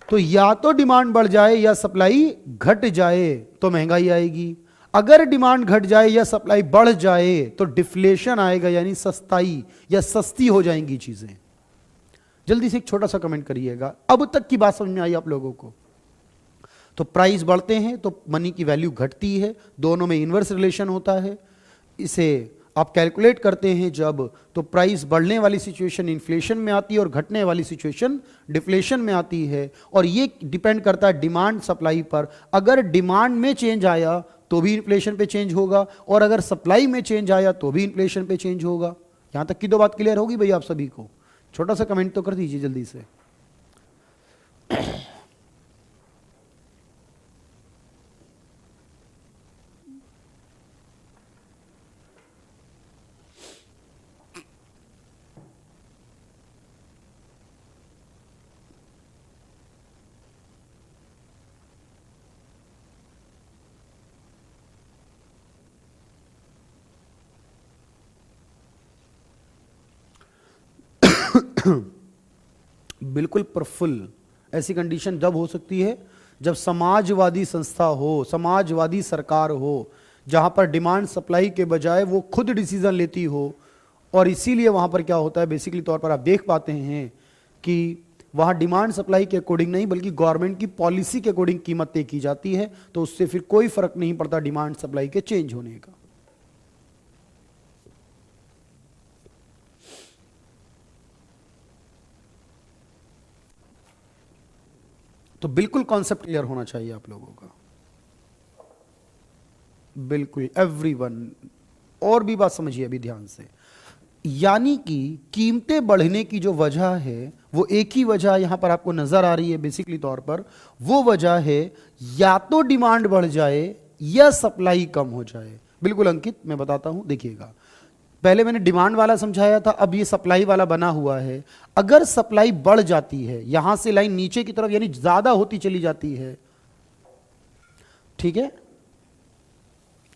तो या तो डिमांड बढ़ जाए या सप्लाई घट जाए तो महंगाई आएगी। अगर डिमांड घट जाए या सप्लाई बढ़ जाए तो डिफ्लेशन आएगा, यानी सस्ताई या सस्ती हो जाएंगी चीजें। जल्दी से एक छोटा सा कमेंट करिएगा, अब तक की बात समझ में आई आप लोगों को? तो प्राइस बढ़ते हैं तो मनी की वैल्यू घटती है, दोनों में इनवर्स रिलेशन होता है। इसे आप कैलकुलेट करते हैं जब, तो प्राइस बढ़ने वाली सिचुएशन इन्फ्लेशन में आती है और घटने वाली सिचुएशन डिफ्लेशन में आती है। और ये डिपेंड करता है डिमांड सप्लाई पर। अगर डिमांड में चेंज आया तो भी इन्फ्लेशन पे चेंज होगा, और अगर सप्लाई में चेंज आया तो भी इन्फ्लेशन पे चेंज होगा। यहां तक की दो बात क्लियर होगी भाई आप सभी को? छोटा सा कमेंट तो कर दीजिए जल्दी से। बिल्कुल प्रफुल्ल। ऐसी कंडीशन जब हो सकती है जब समाजवादी संस्था हो, समाजवादी सरकार हो, जहां पर डिमांड सप्लाई के बजाय वो खुद डिसीजन लेती हो। और इसीलिए वहां पर क्या होता है, बेसिकली तौर पर आप देख पाते हैं कि वहां डिमांड सप्लाई के अकॉर्डिंग नहीं बल्कि गवर्नमेंट की पॉलिसी के अकॉर्डिंग कीमत तय की जाती है। तो उससे फिर कोई फर्क नहीं पड़ता डिमांड सप्लाई के चेंज होने का। तो बिल्कुल कॉन्सेप्ट क्लियर होना चाहिए आप लोगों का, बिल्कुल एवरीवन। और भी बात समझिए अभी ध्यान से, यानी कि कीमतें बढ़ने की जो वजह है वो एक ही वजह यहां पर आपको नजर आ रही है बेसिकली तौर पर। वो वजह है या तो डिमांड बढ़ जाए या सप्लाई कम हो जाए। बिल्कुल अंकित, मैं बताता हूं, देखिएगा। पहले मैंने डिमांड वाला समझाया था, अब ये सप्लाई वाला बना हुआ है। अगर सप्लाई बढ़ जाती है, यहां से लाइन नीचे की तरफ यानी ज्यादा होती चली जाती है, ठीक है,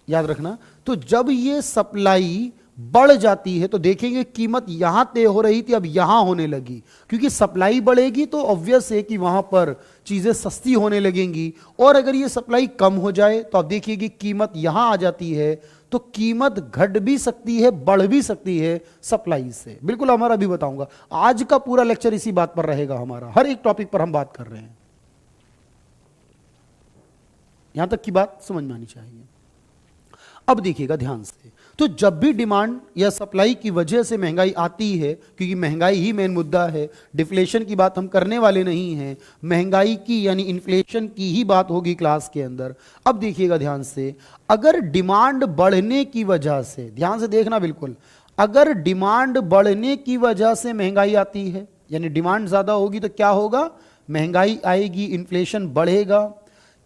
याद रखना। तो जब ये सप्लाई बढ़ जाती है तो देखेंगे कीमत यहां तय हो रही थी अब यहां होने लगी, क्योंकि सप्लाई बढ़ेगी तो ऑब्वियस है कि वहां पर चीजें सस्ती होने लगेंगी। और अगर ये सप्लाई कम हो जाए तो आप देखिए कि कीमत यहां आ जाती है, तो कीमत घट भी सकती है बढ़ भी सकती है सप्लाई से। बिल्कुल हमारा भी बताऊंगा, आज का पूरा लेक्चर इसी बात पर रहेगा हमारा, हर एक टॉपिक पर हम बात कर रहे हैं। यहां तक की बात समझ में आनी चाहिए। अब देखिएगा ध्यान से, तो जब भी डिमांड या सप्लाई की वजह से महंगाई आती है, क्योंकि महंगाई ही मेन मुद्दा है, डिफ्लेशन की बात हम करने वाले नहीं हैं, महंगाई की यानी इन्फ्लेशन की ही बात होगी क्लास के अंदर। अब देखिएगा ध्यान से, अगर डिमांड बढ़ने की वजह से, ध्यान से देखना बिल्कुल, अगर डिमांड बढ़ने की वजह से महंगाई आती है, यानी डिमांड ज्यादा होगी तो क्या होगा, महंगाई आएगी, इन्फ्लेशन बढ़ेगा।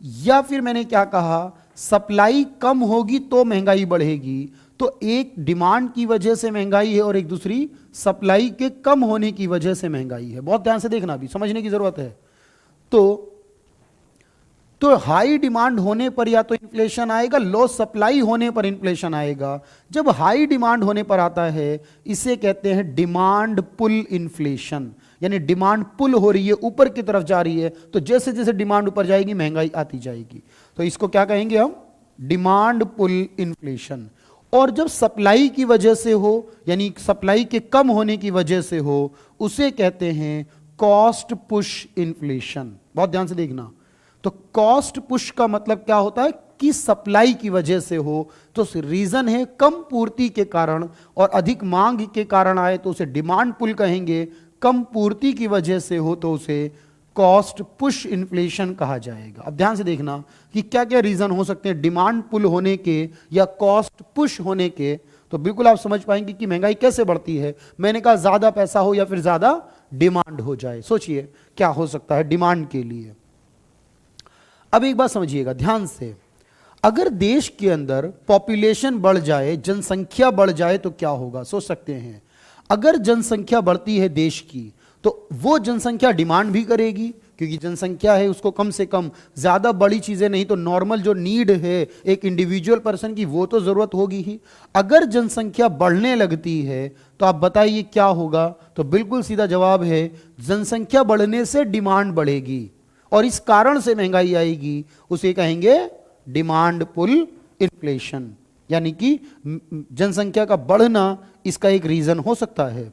या फिर मैंने क्या कहा, सप्लाई कम होगी तो महंगाई बढ़ेगी। तो एक डिमांड की वजह से महंगाई है और एक दूसरी सप्लाई के कम होने की वजह से महंगाई है। बहुत ध्यान से देखना, भी समझने की जरूरत है। तो हाई डिमांड होने पर या तो इन्फ्लेशन आएगा, लो सप्लाई होने पर इन्फ्लेशन आएगा। जब हाई डिमांड होने पर आता है, इसे कहते हैं डिमांड पुल इन्फ्लेशन, यानी डिमांड पुल हो रही है, ऊपर की तरफ जा रही है। तो जैसे जैसे डिमांड ऊपर जाएगी महंगाई आती जाएगी। तो इसको क्या कहेंगे हम, डिमांड पुल इन्फ्लेशन। और जब सप्लाई की वजह से हो, यानी सप्लाई के कम होने की वजह से हो, उसे कहते हैं कॉस्ट पुश इन्फ्लेशन। बहुत ध्यान से देखना, तो कॉस्ट पुश का मतलब क्या होता है कि सप्लाई की वजह से हो, तो रीजन है कम पूर्ति के कारण, और अधिक मांग के कारण आए तो उसे डिमांड पुल कहेंगे। कम पूर्ति की वजह से हो तो उसे कॉस्ट पुश इन्फ्लेशन कहा जाएगा। अब ध्यान से देखना कि क्या क्या रीजन हो सकते हैं डिमांड पुल होने के या कॉस्ट पुश होने के। तो बिल्कुल आप समझ पाएंगे कि महंगाई कैसे बढ़ती है। मैंने कहा ज्यादा पैसा हो या फिर ज्यादा डिमांड हो जाए। सोचिए क्या हो सकता है डिमांड के लिए। अब एक बात समझिएगा ध्यान से, अगर देश के अंदर पॉपुलेशन बढ़ जाए, जनसंख्या बढ़ जाए तो क्या होगा, सोच सकते हैं। अगर जनसंख्या बढ़ती है देश की, तो वो जनसंख्या डिमांड भी करेगी, क्योंकि जनसंख्या है उसको कम से कम ज्यादा बड़ी चीजें नहीं तो नॉर्मल जो नीड है एक इंडिविजुअल पर्सन की वो तो जरूरत होगी ही। अगर जनसंख्या बढ़ने लगती है तो आप बताइए क्या होगा। तो बिल्कुल सीधा जवाब है जनसंख्या बढ़ने से डिमांड बढ़ेगी और इस कारण से महंगाई आएगी, उसे कहेंगे डिमांड पुल इन्फ्लेशन, यानी कि जनसंख्या का बढ़ना इसका एक रीजन हो सकता है।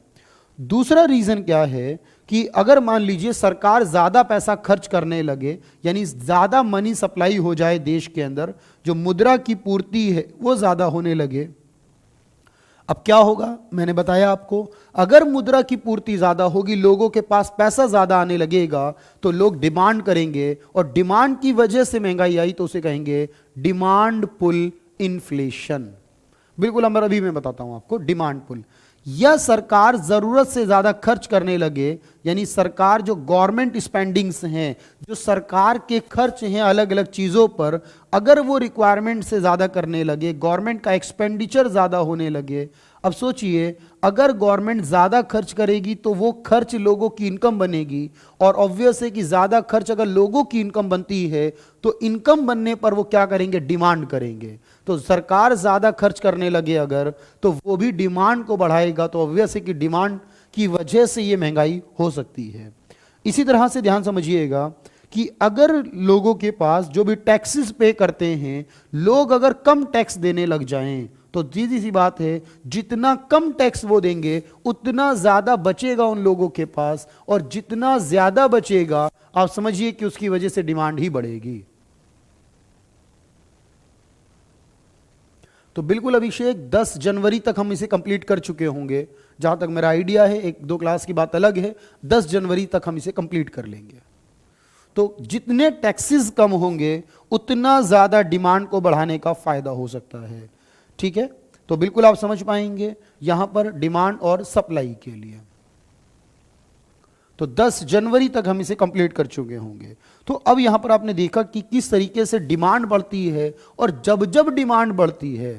दूसरा रीजन क्या है कि अगर मान लीजिए सरकार ज्यादा पैसा खर्च करने लगे, यानी ज्यादा मनी सप्लाई हो जाए देश के अंदर, जो मुद्रा की पूर्ति है वो ज्यादा होने लगे। अब क्या होगा, मैंने बताया आपको, अगर मुद्रा की पूर्ति ज्यादा होगी, लोगों के पास पैसा ज्यादा आने लगेगा, तो लोग डिमांड करेंगे, और डिमांड की वजह से महंगाई आई, तो उसे कहेंगे डिमांड पुल इन्फ्लेशन। बिल्कुल अमर, अभी मैं बताता हूं आपको डिमांड पुल। या सरकार जरूरत से ज्यादा खर्च करने लगे, यानी सरकार जो गवर्नमेंट स्पेंडिंग्स हैं, जो सरकार के खर्च हैं अलग अलग चीजों पर, अगर वो रिक्वायरमेंट से ज्यादा करने लगे, गवर्नमेंट का एक्सपेंडिचर ज्यादा होने लगे। अब सोचिए, अगर गवर्नमेंट ज्यादा खर्च करेगी तो वो खर्च लोगों की इनकम बनेगी, और ऑब्वियस है कि ज्यादा खर्च अगर लोगों की इनकम बनती है तो इनकम बनने पर वो क्या करेंगे, डिमांड करेंगे। तो सरकार ज्यादा खर्च करने लगे अगर, तो वो भी डिमांड को बढ़ाएगा, तो ऑब्वियस है कि डिमांड की वजह से ये महंगाई हो सकती है। इसी तरह से ध्यान समझिएगा कि अगर लोगों के पास जो भी टैक्सेस पे करते हैं, लोग अगर कम टैक्स देने लग जाएं, तो सीधी सी बात है, जितना कम टैक्स वो देंगे उतना ज्यादा बचेगा उन लोगों के पास, और जितना ज्यादा बचेगा आप समझिए कि उसकी वजह से डिमांड ही बढ़ेगी। तो बिल्कुल अभिषेक, 10 जनवरी तक हम इसे कंप्लीट कर चुके होंगे, जहां तक मेरा आइडिया है, 1-2 क्लास की बात अलग है, 10 जनवरी तक हम इसे कंप्लीट कर लेंगे। तो जितने टैक्सेस कम होंगे उतना ज्यादा डिमांड को बढ़ाने का फायदा हो सकता है। ठीक है, तो बिल्कुल आप समझ पाएंगे यहां पर डिमांड और सप्लाई के लिए। तो 10 जनवरी तक हम इसे कंप्लीट कर चुके होंगे। तो अब यहां पर आपने देखा कि किस तरीके से डिमांड बढ़ती है, और जब जब डिमांड बढ़ती है,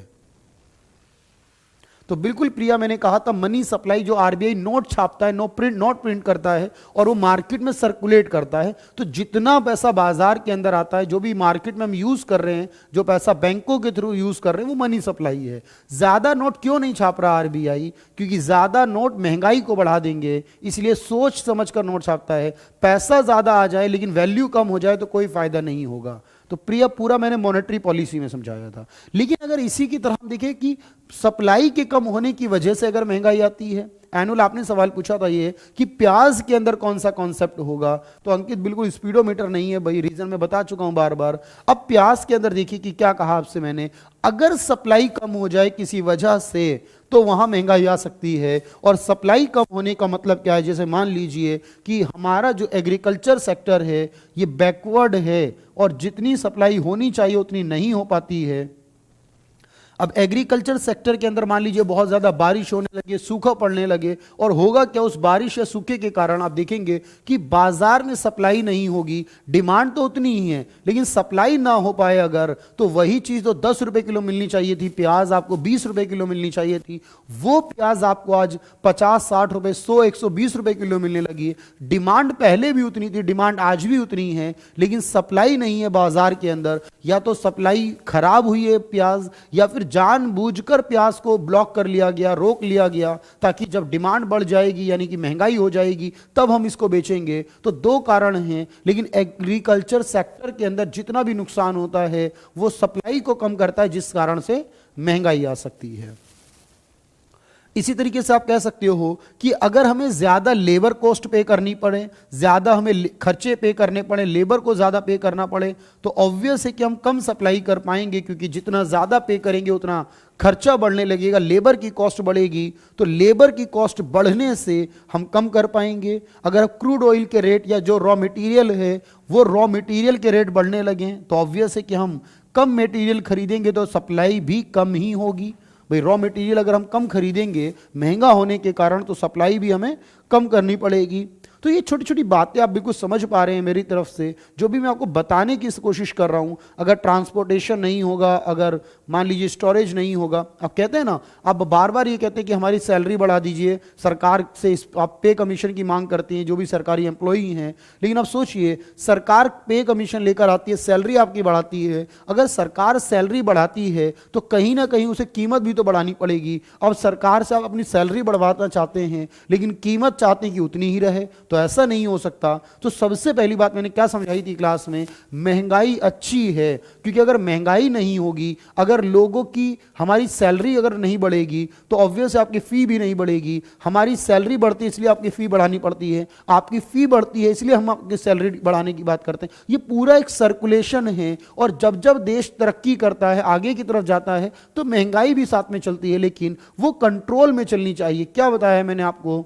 तो बिल्कुल प्रिया, मैंने कहा था मनी सप्लाई, जो आरबीआई नोट छापता है, नोट प्रिंट करता है और वो मार्केट में सर्कुलेट करता है, तो जितना पैसा बाजार के अंदर आता है, जो भी मार्केट में हम यूज कर रहे हैं, जो पैसा बैंकों के थ्रू यूज कर रहे हैं, वो मनी सप्लाई है। ज्यादा नोट क्यों नहीं छाप रहा आरबीआई? क्योंकि ज्यादा नोट महंगाई को बढ़ा देंगे, इसलिए सोच समझ कर नोट छापता है। पैसा ज्यादा आ जाए लेकिन वैल्यू कम हो जाए तो कोई फायदा नहीं होगा। तो प्रिया, पूरा मैंने मॉनेटरी पॉलिसी में समझाया था। लेकिन अगर इसी की तरह हम देखें कि सप्लाई के कम होने की वजह से अगर महंगाई आती है, एनुअल आपने सवाल पूछा था ये कि प्याज के अंदर कौन सा कॉन्सेप्ट होगा, तो अंकित बिल्कुल स्पीडोमीटर नहीं है भाई, रीजन मैं बता चुका हूं बार बार। अब प्याज के अंदर देखिए कि क्या कहा आपसे मैंने, अगर सप्लाई कम हो जाए किसी वजह से तो वहां महंगाई आ सकती है। और सप्लाई कम होने का मतलब क्या है, जैसे मान लीजिए कि हमारा जो एग्रीकल्चर सेक्टर है ये बैकवर्ड है, और जितनी सप्लाई होनी चाहिए उतनी नहीं हो पाती है। अब एग्रीकल्चर सेक्टर के अंदर मान लीजिए बहुत ज्यादा बारिश होने लगे, सूखा पड़ने लगे, और होगा क्या, उस बारिश या सूखे के कारण आप देखेंगे कि बाजार में सप्लाई नहीं होगी। डिमांड तो उतनी ही है लेकिन सप्लाई ना हो पाए अगर, तो वही चीज तो 10 रुपए किलो मिलनी चाहिए थी, प्याज आपको 20 रुपए किलो मिलनी चाहिए थी, वो प्याज आपको आज 50-60 रुपए, 100-120 रुपए किलो मिलने लगी। डिमांड पहले भी उतनी थी, डिमांड आज भी उतनी है, लेकिन सप्लाई नहीं है बाजार के अंदर। या तो सप्लाई खराब हुई है प्याज, या फिर जानबूझकर प्याज को ब्लॉक कर लिया गया, रोक लिया गया, ताकि जब डिमांड बढ़ जाएगी यानी कि महंगाई हो जाएगी तब हम इसको बेचेंगे। तो 2 कारण हैं। लेकिन एग्रीकल्चर सेक्टर के अंदर जितना भी नुकसान होता है वो सप्लाई को कम करता है, जिस कारण से महंगाई आ सकती है। इसी तरीके से आप कह सकते हो कि अगर हमें ज्यादा लेबर कॉस्ट पे करनी पड़े, ज्यादा हमें खर्चे पे करने पड़े, लेबर को ज्यादा पे करना पड़े, तो ऑब्वियस है कि हम कम सप्लाई कर पाएंगे, क्योंकि जितना ज्यादा पे करेंगे उतना खर्चा बढ़ने लगेगा, लेबर की कॉस्ट बढ़ेगी। तो लेबर की कॉस्ट बढ़ने से हम कम कर पाएंगे। अगर क्रूड ऑयल के रेट या जो रॉ मटेरियल है वो रॉ मटेरियल के रेट बढ़ने लगे तो ऑब्वियस है कि हम कम मटेरियल खरीदेंगे तो सप्लाई भी कम ही होगी। भाई रॉ मटेरियल अगर हम कम खरीदेंगे महंगा होने के कारण, तो सप्लाई भी हमें कम करनी पड़ेगी। तो ये छोटी छोटी बातें आप बिल्कुल समझ पा रहे हैं मेरी तरफ से, जो भी मैं आपको बताने की कोशिश कर रहा हूं। अगर ट्रांसपोर्टेशन नहीं होगा, अगर मान लीजिए स्टोरेज नहीं होगा, आप कहते हैं ना, आप बार बार ये कहते हैं कि हमारी सैलरी बढ़ा दीजिए, सरकार से आप पे कमीशन की मांग करती हैं जो भी सरकारी एम्प्लॉई हैं। लेकिन आप सोचिए, सरकार पे कमीशन लेकर आती है, सैलरी आपकी बढ़ाती है। अगर सरकार सैलरी बढ़ाती है तो कहीं ना कहीं उसे कीमत भी तो बढ़ानी पड़ेगी। अब सरकार से आप अपनी सैलरी बढ़वाना चाहते हैं लेकिन कीमत कीमत चाहते हैं कि उतनी ही रहे, तो ऐसा नहीं हो सकता। तो सबसे पहली बात मैंने क्या समझाई थी क्लास में, महंगाई अच्छी है, क्योंकि अगर महंगाई नहीं होगी, अगर लोगों की हमारी सैलरी अगर नहीं बढ़ेगी तो ऑब्वियस आपकी फी भी नहीं बढ़ेगी। हमारी सैलरी बढ़ती है इसलिए आपकी फी बढ़ानी पड़ती है, आपकी फी बढ़ती है इसलिए हम आपकी सैलरी बढ़ाने की बात करते हैं। ये पूरा एक सर्कुलेशन है, और जब जब देश तरक्की करता है, आगे की तरफ जाता है, तो महंगाई भी साथ में चलती है, लेकिन वो कंट्रोल में चलनी चाहिए। क्या बताया है मैंने आपको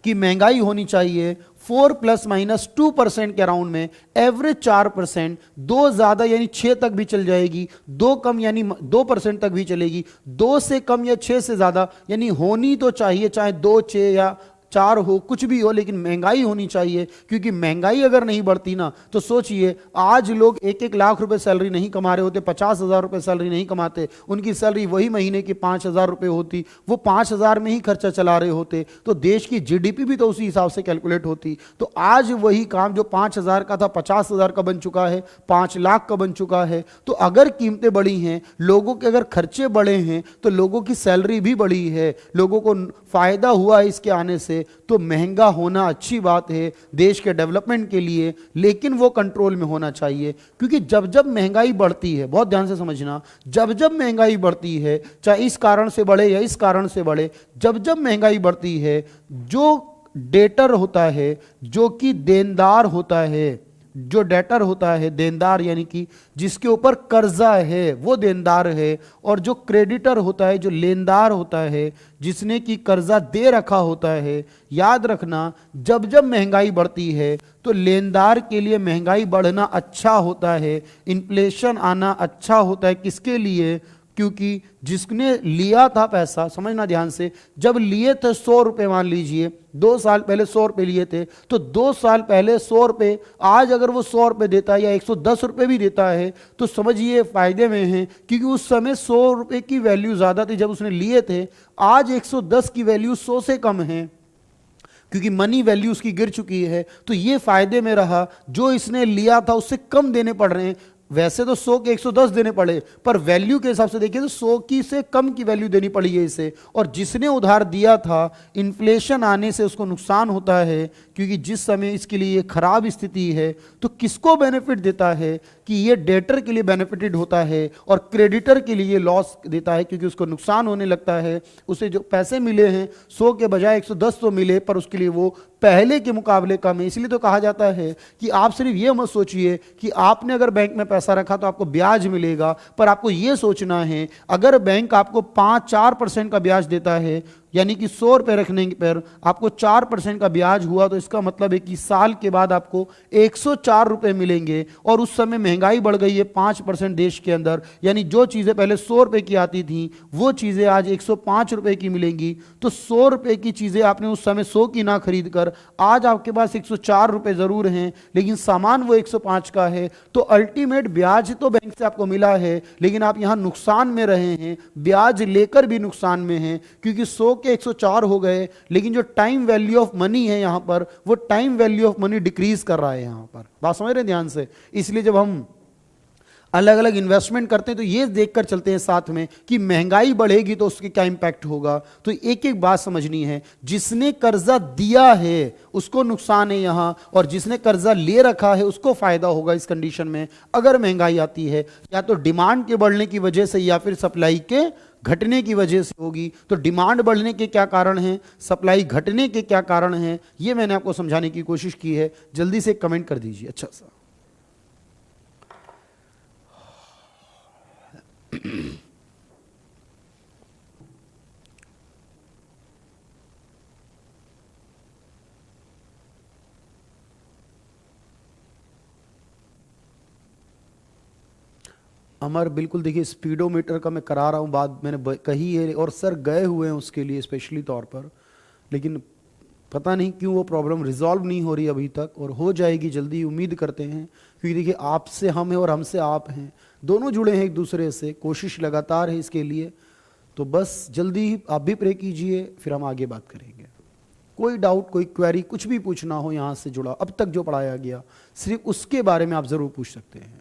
कि महंगाई होनी चाहिए 4 ± 2% के अराउंड में, एवरेज 4%, 2 ज्यादा यानी 6 तक भी चल जाएगी, 2 कम यानी 2% तक भी चलेगी, 2 से कम या 6 से ज्यादा यानी होनी तो चाहिए, चाहे 2, 6 या 4 हो, कुछ भी हो, लेकिन महंगाई होनी चाहिए। क्योंकि महंगाई अगर नहीं बढ़ती ना, तो सोचिए आज लोग 1-1 लाख रुपए सैलरी नहीं कमा रहे होते, 50,000 रुपए सैलरी नहीं कमाते, उनकी सैलरी वही महीने की 5,000 रुपए होती, वो 5,000 में ही खर्चा चला रहे होते, तो देश की जीडीपी भी तो उसी हिसाब से कैलकुलेट होती। तो आज वही काम जो 5,000 का था 50,000 का बन चुका है, 5 लाख का बन चुका है। तो अगर कीमतें बढ़ी हैं, लोगों के अगर खर्चे बढ़े हैं, तो लोगों की सैलरी भी बढ़ी है, लोगों को फायदा हुआ है इसके आने से, तो महंगा होना अच्छी बात है देश के डेवलपमेंट के लिए, लेकिन वो कंट्रोल में होना चाहिए। क्योंकि जब जब महंगाई बढ़ती है, बहुत ध्यान से समझना, जब जब महंगाई बढ़ती है, चाहे इस कारण से बढ़े या इस कारण से बढ़े, जब जब महंगाई बढ़ती है, जो डेटर होता है, जो कि देनदार होता है, जो डेटर होता है देनदार यानी कि जिसके ऊपर कर्जा है वो देनदार है, और जो क्रेडिटर होता है, जो लेनदार होता है, जिसने कि कर्जा दे रखा होता है। याद रखना, जब जब महंगाई बढ़ती है तो लेनदार के लिए महंगाई बढ़ना अच्छा होता है, इन्फ्लेशन आना अच्छा होता है। किसके लिए? क्योंकि जिसने लिया था पैसा, समझना ध्यान से, जब लिए थे 100 रुपए, मान लीजिए 2 साल पहले 100 रुपए लिए थे, तो 2 साल पहले 100 रुपए, आज अगर वो 100 रुपए देता है या 110 रुपए भी देता है, तो समझिए फायदे में है। क्योंकि उस समय 100 रुपए की वैल्यू ज्यादा थी जब उसने लिए थे, आज 110 की वैल्यू 100 से कम है, क्योंकि मनी वैल्यू उसकी गिर चुकी है। तो ये फायदे में रहा, जो इसने लिया था उससे कम देने पड़ रहे हैं। वैसे तो 100 के 110 देने पड़े, पर वैल्यू के हिसाब से देखिए तो 100 की से कम की वैल्यू देनी पड़ी है इसे। और जिसने उधार दिया था, इन्फ्लेशन आने से उसको नुकसान होता है, क्योंकि जिस समय इसके लिए खराब स्थिति है, तो किसको बेनिफिट देता है कि ये डेटर के लिए बेनिफिटेड होता है, और क्रेडिटर के लिए लॉस देता है, क्योंकि उसको नुकसान होने लगता है। उसे जो पैसे मिले हैं 100 के बजाय 110 तो मिले, पर उसके लिए वो पहले के मुकाबले कम है। इसलिए तो कहा जाता है कि आप सिर्फ ये मत सोचिए कि आपने अगर बैंक में पैसा रखा तो आपको ब्याज मिलेगा, पर आपको ये सोचना है अगर बैंक आपको 5-4% का ब्याज देता है, यानी कि 100 रुपए रखने पर आपको 4% का ब्याज हुआ, तो इसका मतलब है कि साल के बाद आपको 104 रुपए मिलेंगे। और उस समय महंगाई बढ़ गई है 5% देश के अंदर, यानी जो चीजें पहले 100 रुपए की आती थी वो चीजें आज 105 रुपए की मिलेंगी। तो 100 रुपए की चीजें आपने उस समय 100 की ना खरीद कर आज आपके पास 104 रुपए जरूर हैं, लेकिन सामान वो 105 का है। तो अल्टीमेट ब्याज तो बैंक से आपको मिला है, लेकिन आप यहां नुकसान में रहे हैं, ब्याज लेकर भी नुकसान में हैं, क्योंकि 100 के 104 हो गए, लेकिन जो टाइम वैल्यू ऑफ मनी है यहां पर, वो time value of money decrease कर रहा है यहां पर। बात समझ रहे हैं ध्यान से? इसलिए जब हम अलग अलग इन्वेस्टमेंट करते हैं तो ये देखकर चलते हैं साथ में कि महंगाई बढ़ेगी तो उसके क्या इंपैक्ट होगा। तो एक एक बात समझनी है, जिसने कर्जा दिया है उसको नुकसान है यहां, और जिसने कर्जा ले रखा है उसको फायदा होगा इस कंडीशन में। अगर महंगाई आती है या तो डिमांड के बढ़ने की वजह से या फिर सप्लाई के घटने की वजह से होगी। तो डिमांड बढ़ने के क्या कारण हैं, सप्लाई घटने के क्या कारण हैं, ये मैंने आपको समझाने की कोशिश की है। जल्दी से कमेंट कर दीजिए। अच्छा सा अमर, बिल्कुल देखिए स्पीडोमीटर का मैं करा रहा हूँ, बात मैंने कही है, और सर गए हुए हैं उसके लिए स्पेशली तौर पर, लेकिन पता नहीं क्यों वो प्रॉब्लम रिजॉल्व नहीं हो रही अभी तक, और हो जाएगी जल्दी, उम्मीद करते हैं। क्योंकि देखिए आपसे हम हैं और हमसे आप हैं, दोनों जुड़े हैं एक दूसरे से, कोशिश लगातार है इसके लिए। तो बस जल्दी आप भी प्रे कीजिए, फिर हम आगे बात करेंगे। कोई डाउट, कोई क्वेरी, कुछ भी पूछना हो यहाँ से जुड़ा, अब तक जो पढ़ाया गया सिर्फ उसके बारे में आप ज़रूर पूछ सकते हैं।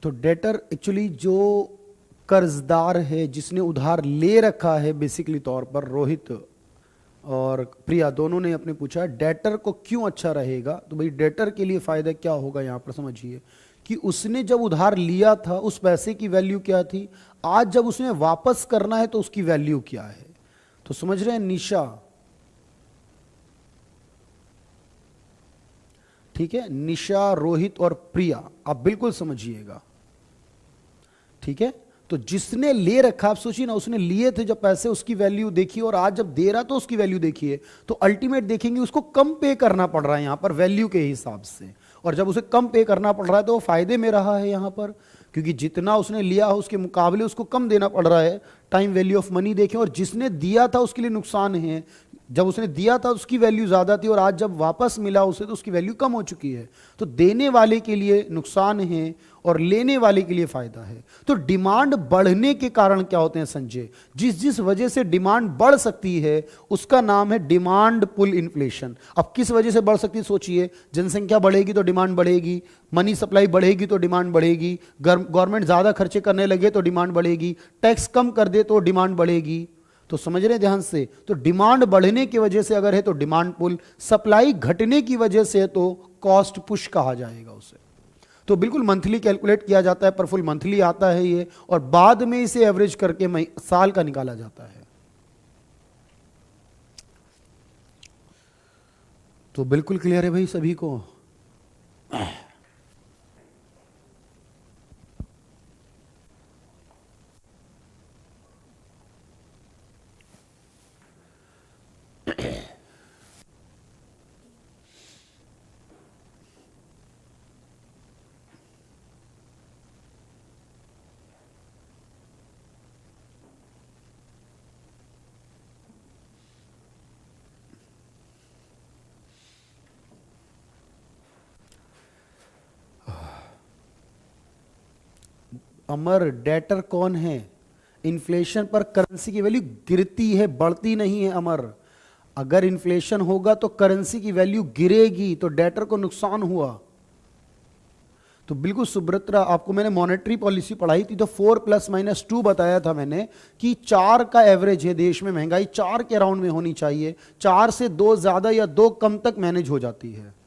तो डेटर एक्चुअली जो कर्जदार है, जिसने उधार ले रखा है, बेसिकली तौर पर रोहित और प्रिया दोनों ने अपने पूछा डेटर को क्यों अच्छा रहेगा। तो भाई डेटर के लिए फायदा क्या होगा यहां पर समझिए कि उसने जब उधार लिया था उस पैसे की वैल्यू क्या थी, आज जब उसने वापस करना है तो उसकी वैल्यू क्या है। तो समझ रहे हैं निशा, ठीक है, निशा, रोहित और प्रिया आप बिल्कुल समझिएगा, ठीक है। तो जिसने ले रखा, आप सोचिए ना, उसने लिए थे जब पैसे, उसकी वैल्यू देखिए, और आज जब दे रहा तो उसकी वैल्यू देखिए, तो अल्टीमेट देखेंगे उसको कम पे करना पड़ रहा है यहां पर वैल्यू के हिसाब से, और जब उसे कम पे करना पड़ रहा है तो वो फायदे में रहा है यहां पर, क्योंकि जितना उसने लिया है उसके मुकाबले उसको कम देना पड़ रहा है। टाइम वैल्यू ऑफ मनी देखें, और जिसने दिया था उसके लिए नुकसान है, जब उसने दिया था उसकी वैल्यू ज्यादा थी और आज जब वापस मिला उसे तो उसकी वैल्यू कम हो चुकी है। तो देने वाले के लिए नुकसान है और लेने वाले के लिए फायदा है। तो डिमांड बढ़ने के कारण क्या होते हैं संजय, जिस जिस वजह से डिमांड बढ़ सकती है उसका नाम है डिमांड पुल इन्फ्लेशन। अब किस वजह से बढ़ सकती है सोचिए, जनसंख्या बढ़ेगी तो डिमांड बढ़ेगी, मनी सप्लाई बढ़ेगी तो डिमांड बढ़ेगी, गवर्नमेंट ज्यादा खर्चे करने लगे तो डिमांड बढ़ेगी, टैक्स कम कर दे तो डिमांड बढ़ेगी। तो समझ रहे हैं ध्यान से, तो डिमांड बढ़ने की वजह से अगर है तो डिमांड पुल, सप्लाई घटने की वजह से तो कॉस्ट पुश कहा जाएगा उसे। तो बिल्कुल मंथली कैलकुलेट किया जाता है, पर फुल मंथली आता है ये, और बाद में इसे एवरेज करके साल का निकाला जाता है। तो बिल्कुल क्लियर है भाई सभी को। अमर, डेटर कौन है? इन्फ्लेशन पर करेंसी की वैल्यू गिरती है, बढ़ती नहीं है अमर। अगर इन्फ्लेशन होगा तो करेंसी की वैल्यू गिरेगी, तो डेटर को नुकसान हुआ। तो बिल्कुल सुब्रता, आपको मैंने मॉनेटरी पॉलिसी पढ़ाई थी तो 4+-2 बताया था मैंने कि 4 का एवरेज है देश में, महंगाई 4 के अराउंड में होनी चाहिए, 4 से 2 ज्यादा या 2 कम तक मैनेज हो जाती है।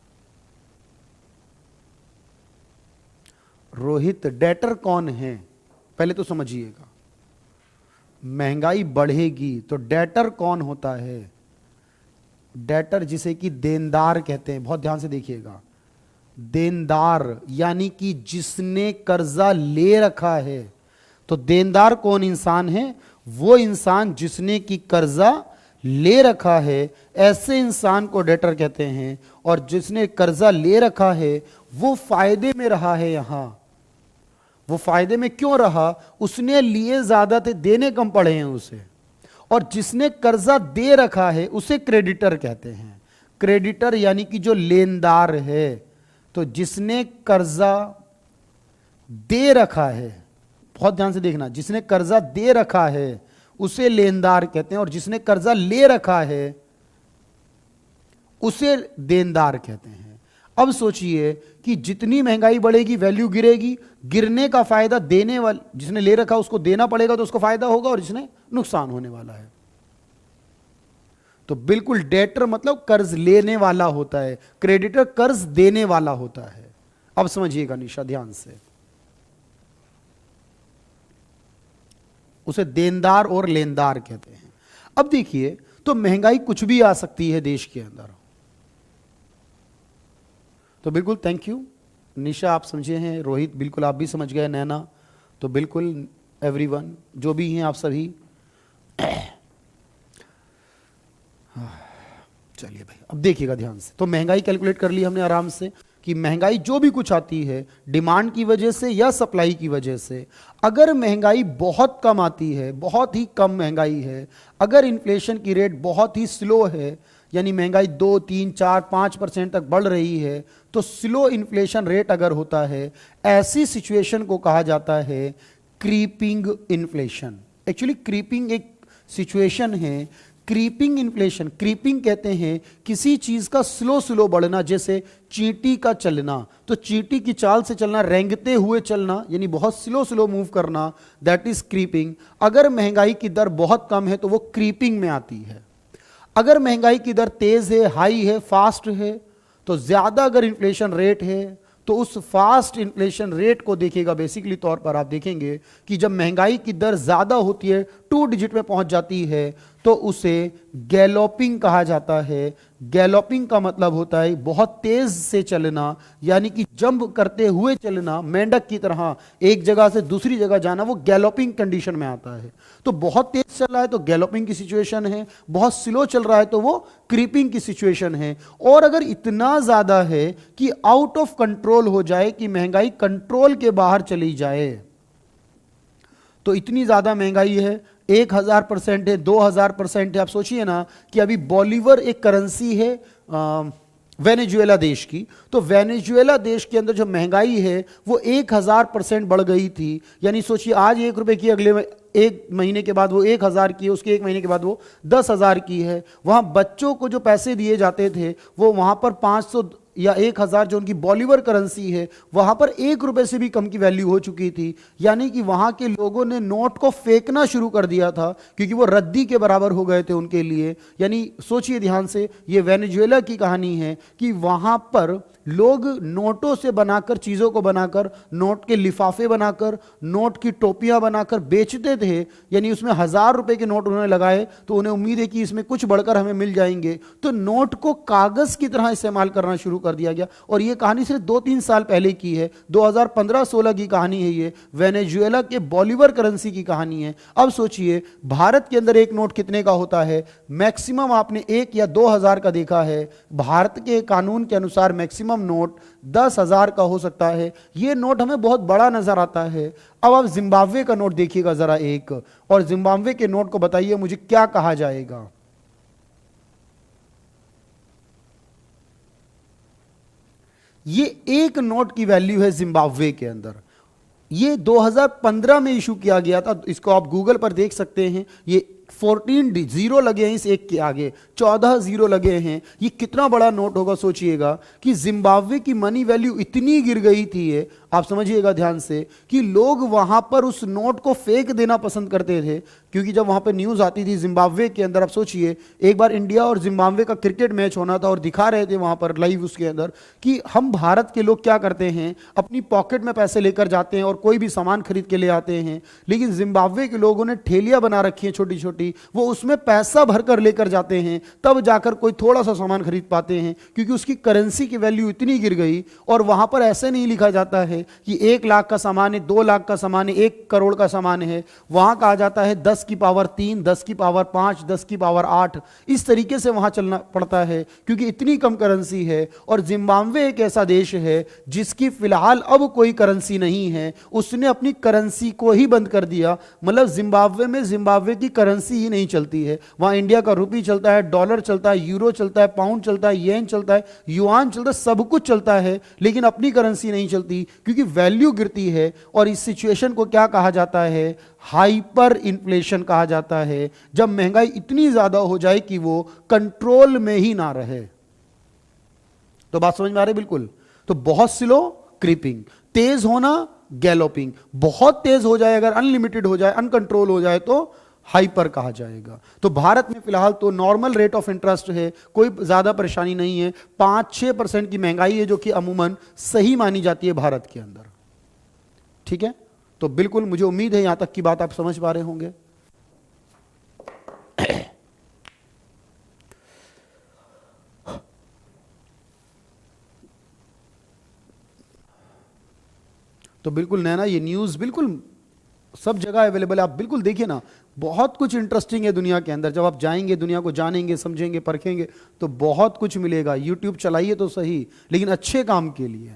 रोहित, डेटर कौन है पहले तो समझिएगा। महंगाई बढ़ेगी तो डेटर कौन होता है? डेटर जिसे कि देनदार कहते हैं, बहुत ध्यान से देखिएगा। देनदार यानी कि जिसने कर्जा ले रखा है। तो देनदार कौन इंसान है? वो इंसान जिसने कि कर्जा ले रखा है, ऐसे इंसान को डेटर कहते हैं। और जिसने कर्जा ले रखा है वो फायदे में रहा है। यहां वो फायदे में क्यों रहा? उसने लिए ज्यादा थे, देने कम पड़े हैं उसे। और जिसने कर्जा दे रखा है उसे क्रेडिटर कहते हैं। क्रेडिटर यानी कि जो लेनदार है। तो जिसने कर्जा दे रखा है, बहुत ध्यान से देखना, जिसने कर्जा दे रखा है उसे लेनदार कहते हैं, और जिसने कर्जा ले रखा है उसे देनदार कहते हैं। अब सोचिए कि जितनी महंगाई बढ़ेगी वैल्यू गिरेगी, गिरने का फायदा देने वाले, जिसने ले रखा उसको देना पड़ेगा तो उसको फायदा होगा, और जिसने नुकसान होने वाला है। तो बिल्कुल डेटर मतलब कर्ज लेने वाला होता है, क्रेडिटर कर्ज देने वाला होता है। अब समझिएगा निशा ध्यान से, उसे देनदार और लेनदार कहते हैं। अब देखिए, तो महंगाई कुछ भी आ सकती है देश के अंदर। तो बिल्कुल थैंक यू निशा, आप समझे हैं। रोहित बिल्कुल आप भी समझ गए। नैना, तो बिल्कुल एवरीवन जो भी हैं आप सभी। चलिए भाई, अब देखिएगा ध्यान से। तो महंगाई कैलकुलेट कर ली हमने आराम से कि महंगाई जो भी कुछ आती है डिमांड की वजह से या सप्लाई की वजह से। अगर महंगाई बहुत कम आती है, बहुत ही कम महंगाई है, अगर इन्फ्लेशन की रेट बहुत ही स्लो है, यानी महंगाई 2, 3, 4, 5% तक बढ़ रही है, तो स्लो इन्फ्लेशन रेट अगर होता है, ऐसी सिचुएशन को कहा जाता है क्रीपिंग इन्फ्लेशन। एक्चुअली क्रीपिंग एक सिचुएशन है क्रीपिंग इन्फ्लेशन, क्रीपिंग कहते हैं किसी चीज का स्लो स्लो बढ़ना, जैसे चींटी का चलना, तो चींटी की चाल से चलना, रेंगते हुए चलना, यानी बहुत स्लो स्लो मूव करना, दैट इज क्रीपिंग। अगर महंगाई की दर बहुत कम है तो वो क्रीपिंग में आती है। अगर महंगाई की दर तेज है, हाई है, फास्ट है, तो ज्यादा अगर इन्फ्लेशन रेट है तो उस फास्ट इन्फ्लेशन रेट को देखिएगा, बेसिकली तौर पर आप देखेंगे कि जब महंगाई की दर ज्यादा होती है, 2 डिजिट में पहुंच जाती है, तो उसे गैलोपिंग कहा जाता है। गैलोपिंग का मतलब होता है बहुत तेज से चलना, यानी कि जंप करते हुए चलना, मेंढक की तरह एक जगह से दूसरी जगह जाना, वो गैलोपिंग कंडीशन में आता है। तो बहुत तेज चल रहा है तो गैलोपिंग की सिचुएशन है, बहुत स्लो चल रहा है तो वो क्रीपिंग की सिचुएशन है। और अगर इतना ज्यादा है कि आउट ऑफ कंट्रोल हो जाए, कि महंगाई कंट्रोल के बाहर चली जाए, तो इतनी ज्यादा महंगाई है, 1000% है, 2000% है। आप सोचिए ना कि अभी बॉलीवर एक करेंसी है वेनेजुएला देश की, तो वेनेजुएला देश के अंदर जो महंगाई है वो 1000% बढ़ गई थी। यानी सोचिए आज 1 रुपए की, अगले एक महीने के बाद वो 1000 की है, उसके 1 महीने के बाद वो 10,000 की है। वहां बच्चों को जो पैसे दिए जाते थे वो वहां पर 500 या 1000 जो उनकी बॉलीवर करेंसी है, वहां पर 1 रुपए से भी कम की वैल्यू हो चुकी थी। यानी कि वहां के लोगों ने नोट को फेंकना शुरू कर दिया था, क्योंकि वो रद्दी के बराबर हो गए थे उनके लिए। यानी सोचिए ध्यान से, ये वेनेजुएला की कहानी है कि वहां पर लोग नोटों से बनाकर, चीजों को बनाकर, नोट के लिफाफे बनाकर, नोट की टोपियां बनाकर बेचते थे। यानी उसमें 1000 रुपए के नोट उन्होंने लगाए तो उन्हें उम्मीद है कि इसमें कुछ बढ़कर हमें मिल जाएंगे, तो नोट को कागज की तरह इस्तेमाल करना शुरू कर दिया गया। और ये कहानी सिर्फ 2-3 साल पहले की है, 2015-16 की कहानी है। ये वेनेजुएला के बॉलीवर करेंसी की कहानी है। अब सोचिए भारत के अंदर एक नोट कितने का होता है? मैक्सिमम आपने 1 या 2000 का देखा है। भारत के कानून के अनुसार मैक्सिमम नोट 10,000 का हो सकता है। यह नोट हमें बहुत बड़ा नजर आता है। अब आप जिम्बाब्वे का नोट देखिएगा जरा एक, और जिम्बाब्वे के नोट को बताइए मुझे क्या कहा जाएगा। ये एक नोट की वैल्यू है जिम्बाब्वे के अंदर। ये 2015 में इशू किया गया था, इसको आप गूगल पर देख सकते हैं। ये 14 जीरो लगे हैं इस एक के आगे, 14 जीरो लगे हैं। ये कितना बड़ा नोट होगा सोचिएगा कि जिम्बाब्वे की मनी वैल्यू इतनी गिर गई थी, आप समझिएगा ध्यान से, कि लोग वहां पर उस नोट को फेंक देना पसंद करते थे। क्योंकि जब वहां पर न्यूज आती थी जिम्बाब्वे के अंदर, आप सोचिए एक बार इंडिया और जिम्बाब्वे का क्रिकेट मैच होना था और दिखा रहे थे वहां पर लाइव उसके अंदर कि हम भारत के लोग क्या करते हैं, अपनी पॉकेट में पैसे लेकर जाते हैं और कोई भी सामान खरीद के ले आते हैं, लेकिन जिम्बाब्वे के लोगों ने ठेलियां बना रखी हैं छोटी छोटी, वो उसमें पैसा भरकर लेकर जाते हैं, तब जाकर कोई थोड़ा सा सामान खरीद पाते हैं, क्योंकि उसकी करेंसी की वैल्यू इतनी गिर गई। और वहां पर ऐसे नहीं लिखा जाता है कि 1 लाख का सामान है, 2 लाख का सामान है, 1 करोड़ का सामान है। वहां कहा जाता है 10 की पावर 3, 10 की पावर 5, 10 की पावर 8, इस तरीके से वहां चलना पड़ता है, क्योंकि इतनी कम करेंसी है। और जिम्बाब्वे एक ऐसा देश है जिसकी फिलहाल अब कोई करेंसी नहीं है, उसने अपनी करेंसी को ही बंद कर दिया। मतलब जिम्बाब्वे में जिम्बाब्वे की करेंसी ही नहीं चलती है। वहां इंडिया का रुपी चलता है, डॉलर चलता है, यूरो चलता है, पाउंड चलता है, येन चलता है, युआन चलता है, सब कुछ चलता है, लेकिन अपनी करेंसी नहीं चलती, क्योंकि वैल्यू गिरती है। और इस सिचुएशन को क्या कहा जाता है? हाइपर इन्फ्लेशन कहा जाता है, जब महंगाई इतनी ज्यादा हो जाए कि वो कंट्रोल में ही ना रहे। तो बात समझ में आ रही? बिल्कुल। तो बहुत स्लो क्रीपिंग, तेज होना गैलोपिंग, बहुत तेज हो जाए, अगर अनलिमिटेड हो जाए, अनकंट्रोल हो जाए तो हाइपर कहा जाएगा। तो भारत में फिलहाल तो नॉर्मल रेट ऑफ इंटरेस्ट है, कोई ज्यादा परेशानी नहीं है। 5-6% की महंगाई है, जो कि अमूमन सही मानी जाती है भारत के अंदर। ठीक है, तो बिल्कुल मुझे उम्मीद है यहां तक की बात आप समझ पा रहे होंगे। तो बिल्कुल नैना, ये न्यूज़ बिल्कुल सब जगह अवेलेबल है, आप बिल्कुल देखिए ना, बहुत कुछ इंटरेस्टिंग है दुनिया के अंदर। जब आप जाएंगे, दुनिया को जानेंगे, समझेंगे, परखेंगे, तो बहुत कुछ मिलेगा। यूट्यूब चलाइए तो सही, लेकिन अच्छे काम के लिए।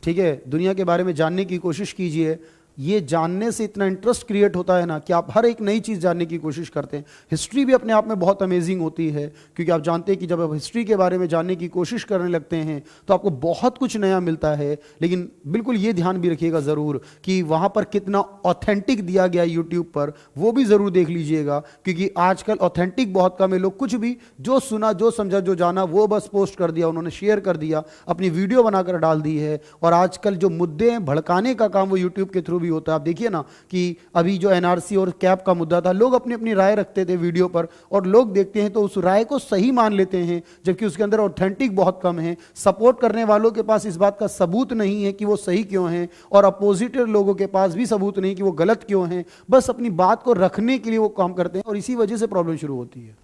ठीक है, दुनिया के बारे में जानने की कोशिश कीजिए। ये जानने से इतना इंटरेस्ट क्रिएट होता है ना कि आप हर एक नई चीज़ जानने की कोशिश करते हैं। हिस्ट्री भी अपने आप में बहुत अमेजिंग होती है, क्योंकि आप जानते हैं कि जब आप हिस्ट्री के बारे में जानने की कोशिश करने लगते हैं तो आपको बहुत कुछ नया मिलता है। लेकिन बिल्कुल ये ध्यान भी रखिएगा ज़रूर कि वहाँ पर कितना ऑथेंटिक दिया गया यूट्यूब पर, वो भी ज़रूर देख लीजिएगा, क्योंकि आजकल ऑथेंटिक बहुत कम है। लोग कुछ भी जो सुना, जो समझा, जो जाना, वो बस पोस्ट कर दिया, उन्होंने शेयर कर दिया, अपनी वीडियो बनाकर डाल दी है। और आजकल जो मुद्दे हैं भड़काने का काम वो यूट्यूब के थ्रू भी होता है। आप देखिए ना कि अभी जो एनआरसी और कैप का मुद्दा था, लोग अपनी अपनी राय रखते थे वीडियो पर, और लोग देखते हैं तो उस राय को सही मान लेते हैं, जबकि उसके अंदर ऑथेंटिक बहुत कम है। सपोर्ट करने वालों के पास इस बात का सबूत नहीं है कि वो सही क्यों हैं, और अपोजिट लोगों के पास भी सबूत नहीं कि वो गलत क्यों हैं। बस अपनी बात को रखने के लिए वो काम करते हैं, और इसी वजह से प्रॉब्लम शुरू होती है।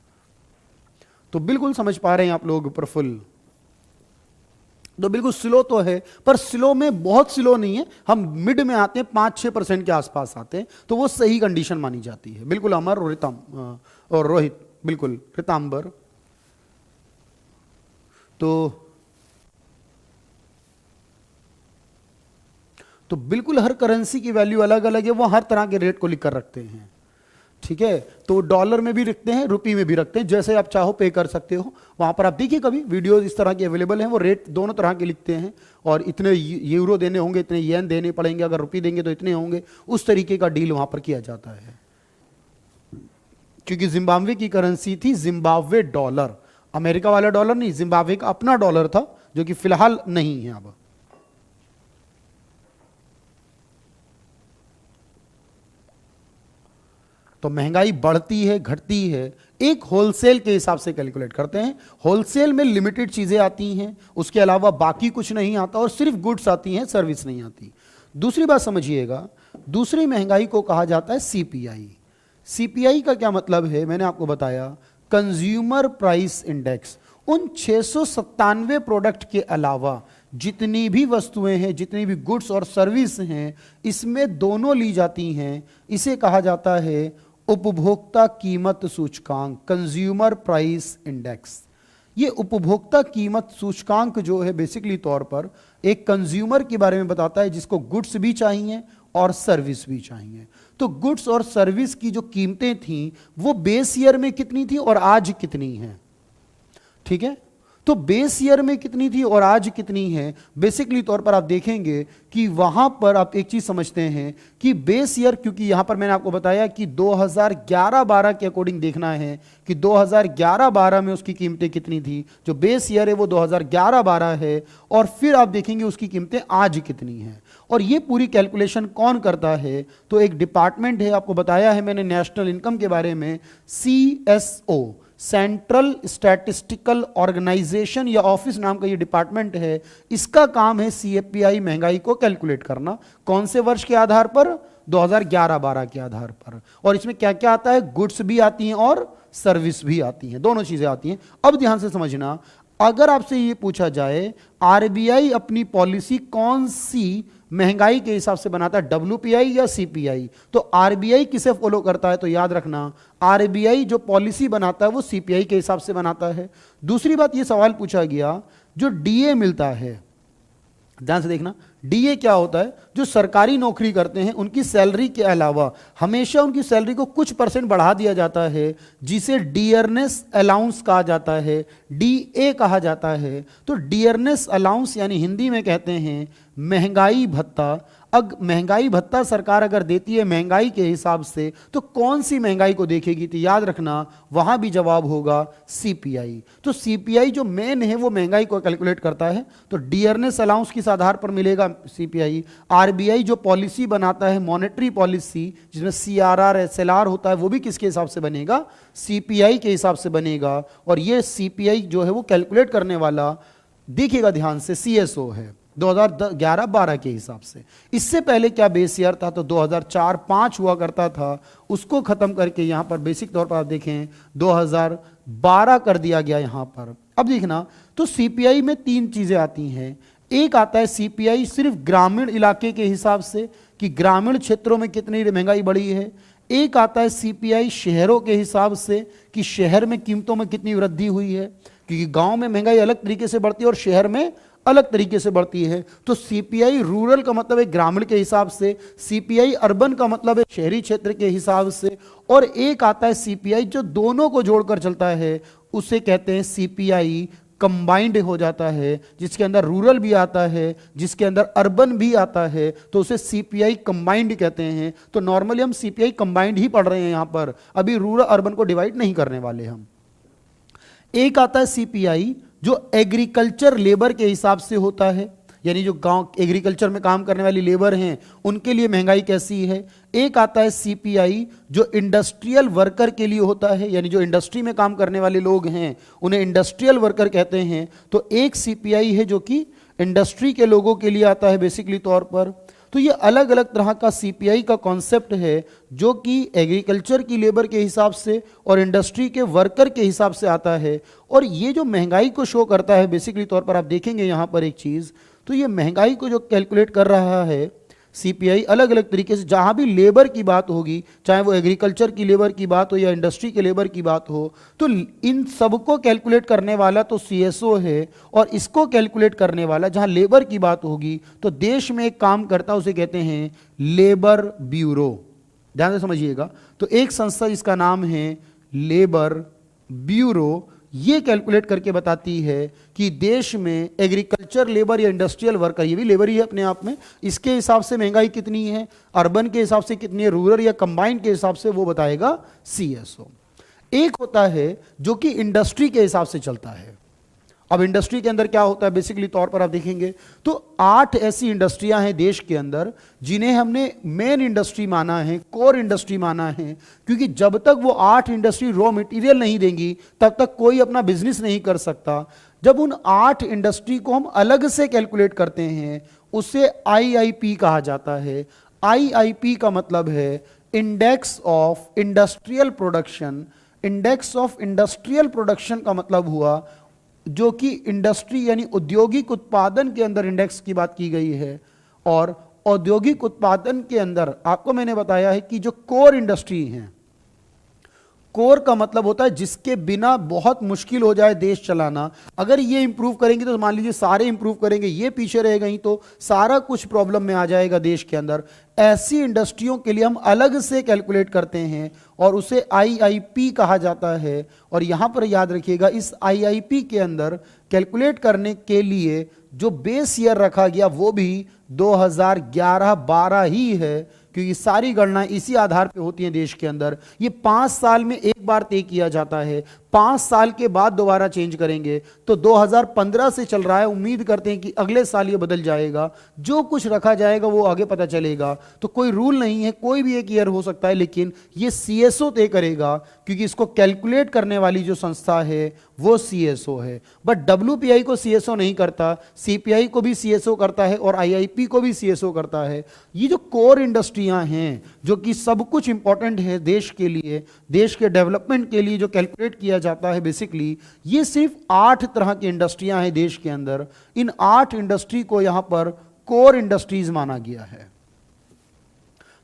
तो बिल्कुल समझ पा रहे हैं आप लोग प्रफुल्ल? तो बिल्कुल स्लो तो है, पर स्लो में बहुत स्लो नहीं है, हम मिड में आते हैं, 5-6% के आसपास आते हैं, तो वो सही कंडीशन मानी जाती है। बिल्कुल अमर और रोहित, बिल्कुल रितांबर। तो बिल्कुल हर करेंसी की वैल्यू अलग अलग है, वो हर तरह के रेट को लिख कर रखते हैं, ठीक है। तो डॉलर में भी रखते हैं, रुपये में भी रखते हैं, जैसे आप चाहो पे कर सकते हो। वहाँ पर आप देखिए, कभी वीडियोस इस तरह के अवेलेबल हैं, वो रेट दोनों तरह के लिखते हैं, और इतने यूरो देने होंगे, इतने येन देने पड़ेंगे, अगर रुपये देंगे तो इतने होंगे, उस तरीके का डील वहाँ पर किया जाता है। क्योंकि जिम्बाब्वे की करेंसी थी जिम्बाब्वे डॉलर, अमेरिका वाला डॉलर नहीं, जिम्बाब्वे का अपना डॉलर था, जो कि फिलहाल नहीं है अब। तो महंगाई बढ़ती है, घटती है, एक होलसेल के हिसाब से कैलकुलेट करते हैं। होलसेल में लिमिटेड चीजें आती हैं, उसके अलावा बाकी कुछ नहीं आता, और सिर्फ गुड्स आती हैं, सर्विस नहीं आती। दूसरी बात समझिएगा, दूसरी महंगाई को कहा जाता है सीपीआई। सीपीआई का क्या मतलब है, मैंने आपको बताया, कंज्यूमर प्राइस इंडेक्स। उन 697 प्रोडक्ट के अलावा जितनी भी वस्तुएं हैं, जितनी भी गुड्स और सर्विस हैं, इसमें दोनों ली जाती हैं। इसे कहा जाता है उपभोक्ता कीमत सूचकांक, कंज्यूमर प्राइस इंडेक्स। ये उपभोक्ता कीमत सूचकांक जो है बेसिकली तौर पर एक कंज्यूमर के बारे में बताता है, जिसको गुड्स भी चाहिए और सर्विस भी चाहिए। तो गुड्स और सर्विस की जो कीमतें थीं वो बेस ईयर में कितनी थी और आज कितनी हैं, ठीक है। तो बेस ईयर में कितनी थी और आज कितनी है, बेसिकली तौर पर आप देखेंगे कि वहां पर आप एक चीज समझते हैं कि बेस ईयर, क्योंकि यहां पर मैंने आपको बताया कि 2011-12 के अकॉर्डिंग देखना है कि 2011-12 में उसकी कीमतें कितनी थी। जो बेस ईयर है वो 2011-12 है, और फिर आप देखेंगे उसकी कीमतें आज कितनी हैं। और ये पूरी कैलकुलेशन कौन करता है, तो एक डिपार्टमेंट है, आपको बताया है मैंने नेशनल इनकम के बारे में, CSO, सेंट्रल स्टैटिस्टिकल ऑर्गेनाइजेशन या ऑफिस नाम का ये डिपार्टमेंट है। इसका काम है सीपीआई महंगाई को कैलकुलेट करना। कौन से वर्ष के आधार पर? 2011-12 के आधार पर। और इसमें क्या क्या आता है? गुड्स भी आती हैं और सर्विस भी आती हैं, दोनों चीजें आती हैं। अब ध्यान से समझना, अगर आपसे ये पूछा जाए आरबीआई अपनी पॉलिसी कौन सी महंगाई के हिसाब से बनाता है, WPI या CPI, तो आरबीआई किसे फॉलो करता है? तो याद रखना, आरबीआई जो पॉलिसी बनाता है वो CPI के हिसाब से बनाता है। दूसरी बात, ये सवाल पूछा गया, जो DA मिलता है, ध्यान से देखना, DA क्या होता है? जो सरकारी नौकरी करते हैं उनकी सैलरी के अलावा हमेशा उनकी सैलरी को कुछ % बढ़ा दिया जाता है, जिसे डियरनेस अलाउंस कहा जाता है, DA कहा जाता है। तो डियरनेस अलाउंस यानी हिंदी में कहते हैं महंगाई भत्ता। महंगाई भत्ता सरकार अगर देती है महंगाई के हिसाब से, तो कौन सी महंगाई को देखेगी? तो याद रखना, वहां भी जवाब होगा CPI। तो CPI जो मेन है वो महंगाई को कैलकुलेट करता है। तो डियरनेस अलाउंस किस आधार पर मिलेगा? CPI। आरबीआई जो पॉलिसी बनाता है, मॉनेटरी पॉलिसी, जिसमें CRR SLR होता है, वो भी किसके हिसाब से बनेगा? CPI के हिसाब से बनेगा। और ये CPI जो है वो कैलकुलेट करने वाला, देखिएगा ध्यान से, CSO है 2011-12 के हिसाब से। इससे पहले क्या बेस ईयर था? तो 2004-5 हुआ करता था, उसको खत्म करके यहां पर बेसिक तौर पर आप देखें 2012 कर दिया गया यहां पर। अब देखना, तो CPI में 3 चीजें आती हैं। एक आता है CPI सिर्फ ग्रामीण इलाके के हिसाब से कि ग्रामीण क्षेत्रों में कितनी महंगाई बढ़ी है। एक आता है CPI शहरों के हिसाब से कि शहर में कीमतों में कितनी वृद्धि हुई है, क्योंकि गांव में महंगाई अलग तरीके से बढ़ती है और शहर में अलग तरीके से बढ़ती है। तो सीपीआई रूरल का मतलब है ग्रामीण के हिसाब से, सीपीआई अर्बन का मतलब है शहरी क्षेत्र के हिसाब से, और एक आता है सीपीआई जो दोनों को जोड़कर चलता है, उसे कहते हैं सीपीआई कंबाइंड हो जाता है, जिसके अंदर रूरल भी आता है, जिसके अंदर अर्बन भी आता है, तो उसे सीपीआई कंबाइंड कहते हैं। तो नॉर्मली हम सीपीआई कंबाइंड ही पढ़ रहे हैं यहां पर, अभी रूरल अर्बन को डिवाइड नहीं करने वाले हम। एक आता है सीपीआई जो एग्रीकल्चर लेबर के हिसाब से होता है, यानी जो गांव एग्रीकल्चर में काम करने वाली लेबर हैं उनके लिए महंगाई कैसी है। एक आता है सीपीआई जो इंडस्ट्रियल वर्कर के लिए होता है, यानी जो इंडस्ट्री में काम करने वाले लोग हैं उन्हें इंडस्ट्रियल वर्कर कहते हैं। तो एक सीपीआई है जो कि इंडस्ट्री के लोगों के लिए आता है बेसिकली तौर पर। तो ये अलग अलग तरह का सीपीआई का कॉन्सेप्ट है जो कि एग्रीकल्चर की लेबर के हिसाब से और इंडस्ट्री के वर्कर के हिसाब से आता है। और ये जो महंगाई को शो करता है बेसिकली तौर पर, आप देखेंगे यहाँ पर एक चीज़, तो ये महंगाई को जो कैलकुलेट कर रहा है सीपीआई अलग अलग तरीके से, जहां भी लेबर की बात होगी, चाहे वो एग्रीकल्चर की लेबर की बात हो या इंडस्ट्री के लेबर की बात हो, तो इन सबको कैलकुलेट करने वाला तो सीएसओ है, और इसको कैलकुलेट करने वाला जहां लेबर की बात होगी तो देश में एक काम करता है उसे कहते हैं लेबर ब्यूरो। ध्यान से समझिएगा। तो एक संस्था जिसका नाम है लेबर ब्यूरो, ये कैलकुलेट करके बताती है कि देश में एग्रीकल्चर लेबर या इंडस्ट्रियल वर्कर, ये भी लेबर ही है अपने आप में, इसके हिसाब से महंगाई कितनी है, अर्बन के हिसाब से कितनी है, रूरल या कंबाइंड के हिसाब से वो बताएगा सीएसओ। एक होता है जो कि इंडस्ट्री के हिसाब से चलता है। अब इंडस्ट्री के अंदर क्या होता है बेसिकली तौर पर आप देखेंगे तो 8 ऐसी इंडस्ट्रियां हैं देश के अंदर जिन्हें हमने मेन इंडस्ट्री माना है, कोर इंडस्ट्री माना है, क्योंकि जब तक वो 8 इंडस्ट्री रॉ मटेरियल नहीं देंगी तब तक कोई अपना बिजनेस नहीं कर सकता। जब उन 8 इंडस्ट्री को हम अलग से कैलकुलेट करते हैं उसे आईआईपी कहा जाता है। आईआईपी का मतलब है index of industrial production. Index of industrial production का मतलब हुआ जो कि इंडस्ट्री यानी औद्योगिक उत्पादन के अंदर इंडेक्स की बात की गई है। और औद्योगिक उत्पादन के अंदर आपको मैंने बताया है कि जो कोर इंडस्ट्री हैं, कोर का मतलब होता है जिसके बिना बहुत मुश्किल हो जाए देश चलाना। अगर ये इंप्रूव करेंगे तो मान लीजिए सारे इंप्रूव करेंगे, ये पीछे रह गई तो सारा कुछ प्रॉब्लम में आ जाएगा देश के अंदर। ऐसी इंडस्ट्रियों के लिए हम अलग से कैलकुलेट करते हैं और उसे आईआईपी कहा जाता है। और यहां पर याद रखिएगा इस आईआईपी के अंदर कैलकुलेट करने के लिए जो बेस ईयर रखा गया वो भी 2011-12 ही है, क्योंकि सारी गणना इसी आधार पे होती है देश के अंदर। ये 5 साल में एक बार तय किया जाता है, 5 साल के बाद दोबारा चेंज करेंगे। तो 2015 से चल रहा है, उम्मीद करते हैं कि अगले साल ये बदल जाएगा। जो कुछ रखा जाएगा वो आगे पता चलेगा। तो कोई रूल नहीं है, कोई भी एक ईयर हो सकता है, लेकिन ये सीएसओ तय करेगा क्योंकि इसको कैलकुलेट करने वाली जो संस्था है वो सीएसओ है। बट डब्ल्यूपीआई को सीएसओ नहीं करता, सीपीआई को भी सीएसओ करता है और आईआईपी को भी सीएसओ करता है। ये जो कोर इंडस्ट्रियां हैं जो कि सब कुछ इंपॉर्टेंट है देश के लिए, देश के डेवलपमेंट के लिए जो कैलकुलेट किया जाता है बेसिकली, ये सिर्फ 8 तरह की इंडस्ट्रियां हैं देश के अंदर। इन 8 इंडस्ट्री को यहां पर कोर इंडस्ट्रीज माना गया है।